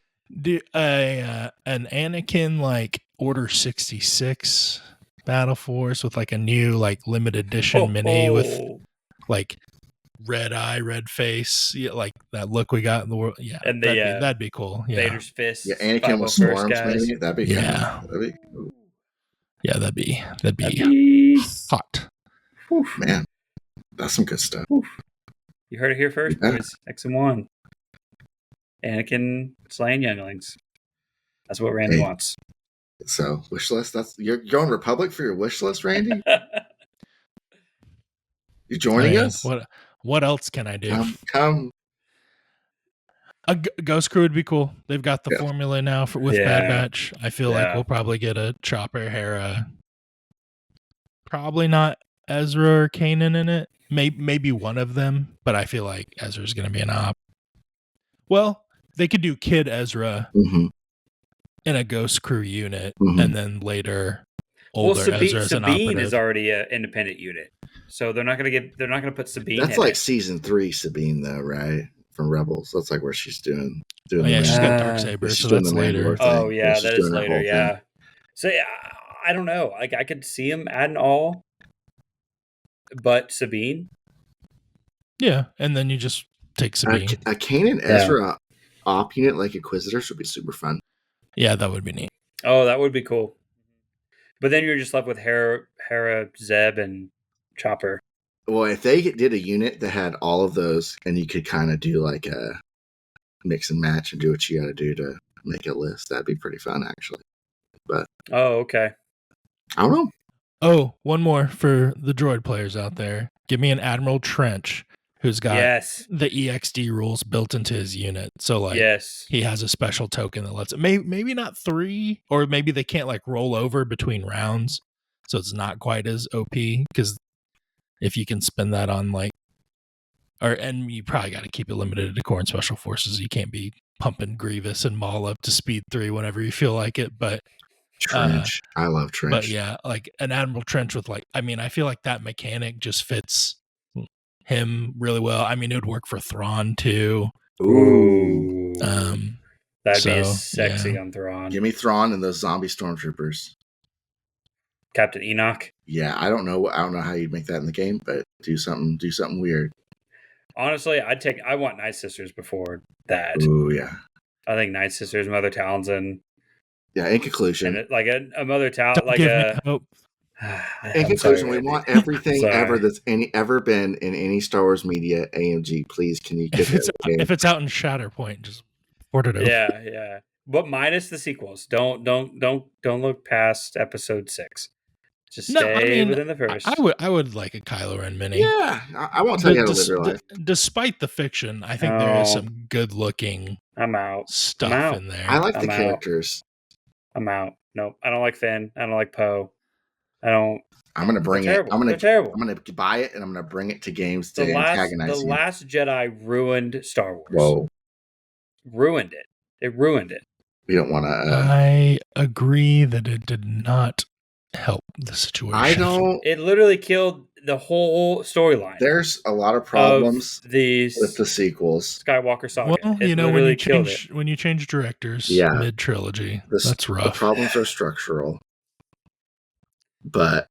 An Anakin like Order 66 Battle Force with like a new like limited edition mini with like red eye, red face, like that look we got in the world. Yeah, and that'd be cool. Yeah. Vader's fist. Yeah, Anakin with swarms, maybe. That'd be that'd be hot. Oof. Man, that's some good stuff. Oof. You heard it here first, boys. X&1. Anakin slaying younglings. That's what Randy wants. So, wish list. You're going Republic for your wish list, Randy? You joining us? What else can I do? Come. A Ghost Crew would be cool. They've got the formula now with Bad Batch. I feel like we'll probably get a Chopper, Hera. Probably not Ezra or Kanan in it. Maybe one of them, but I feel like Ezra's going to be an op. Well, they could do Kid Ezra in a Ghost Crew unit, and then later older Ezra as an operative. Sabine is already an independent unit, so they're not going to put Sabine. That's like season 3 Sabine, though, right? From Rebels. That's like where she's doing. She's got Darksaber, so that's later. Oh yeah, that is later. Yeah. So yeah, I don't know. Like I could see him adding all, but Sabine. Yeah, and then you just take Sabine. A Kanan Ezra op unit like Inquisitors would be super fun. Yeah, that would be neat. Oh, that would be cool. But then you're just left with Hera, Zeb, and chopper. Well, if they did a unit that had all of those, and you could kind of do like a mix and match and do what you got to do to make a list, that'd be pretty fun, actually. But Oh, okay. I don't know. Oh, one more for the droid players out there. Give me an Admiral Trench who's got Yes. the EXD rules built into his unit. So like Yes. he has a special token that lets it maybe not 3, or maybe they can't like roll over between rounds. So it's not quite as OP, because if you can spend that on like, and you probably got to keep it limited to core and special forces. You can't be pumping Grievous and Maul up to speed 3 whenever you feel like it. But Trench. I love Trench. But yeah, like an Admiral Trench with like, I mean, I feel like that mechanic just fits him really well. I mean, it would work for Thrawn too. Ooh. That'd be so, sexy on Thrawn. Give me Thrawn and those zombie stormtroopers. Captain Enoch. Yeah, I don't know how you'd make that in the game, but do something weird. Honestly, I want Night Sisters before that. Ooh, yeah. I think Night Sisters, Mother Talzin. Yeah, in conclusion. And like a Mother Talzin, like give a... me hope. In conclusion, we want everything ever that's ever been in any Star Wars media. AMG, please, can you get if it's out in Shatterpoint, just port it over. Yeah. But minus the sequels. Don't look past episode 6. Just stay within the first. I would like a Kylo Ren mini. Yeah, I won't tell you how to live your life. Despite the fiction, I think there is some good looking stuff in there. I like the characters. I'm out. Nope. I don't like Finn. I don't like Poe. I'm gonna bring it. They're terrible. I'm gonna buy it and I'm gonna bring it to games to antagonize The Last Jedi ruined Star Wars. Whoa. Ruined it. It ruined it. We don't want to. I agree that it did not help the situation. It literally killed the whole storyline. There's a lot of problems with the sequels. Skywalker saga. Well, when you change directors mid trilogy, that's rough. The problems are structural, but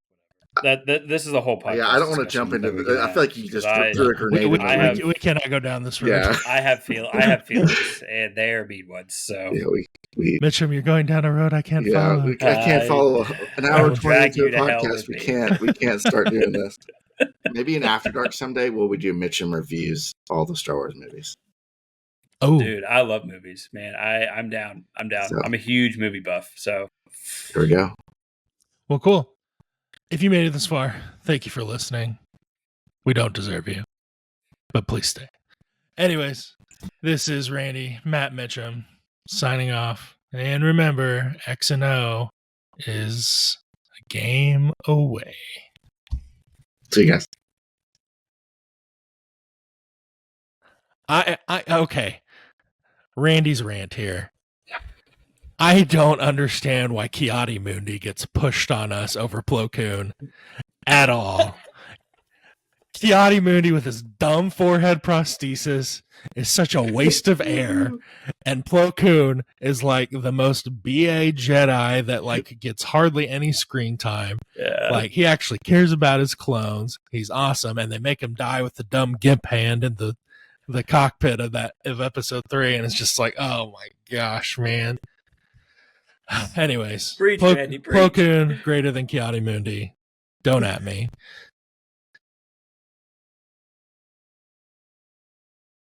this is the whole podcast. Yeah, I don't want to jump into. I feel like you just threw a grenade. We cannot go down this road. Yeah. I have feelings, and they are mean ones. So Mitchem, you're going down a road I can't follow. I can't follow an hour 20 into a podcast. We can't start doing this. Maybe in After Dark someday we do Mitchem reviews all the Star Wars movies. Oh, dude, I love movies, man. I'm down. So, I'm a huge movie buff. So here we go. Well, cool. If you made it this far, thank you for listening. We don't deserve you, but please stay. Anyways, this is Randy, Matt Mitchem, signing off. And remember, X and O is a game away. See you guys. Okay. Randy's rant here. I don't understand why Ki-Adi-Mundi gets pushed on us over Plo Koon at all. Ki-Adi-Mundi with his dumb forehead prosthesis is such a waste of air, and Plo Koon is like the most BA Jedi that like gets hardly any screen time. Yeah. Like he actually cares about his clones. He's awesome, and they make him die with the dumb gimp hand in the cockpit of episode 3, and it's just like, oh my gosh, man. Anyways, Plo Koon greater than Ki-Adi-Mundi. Don't at me.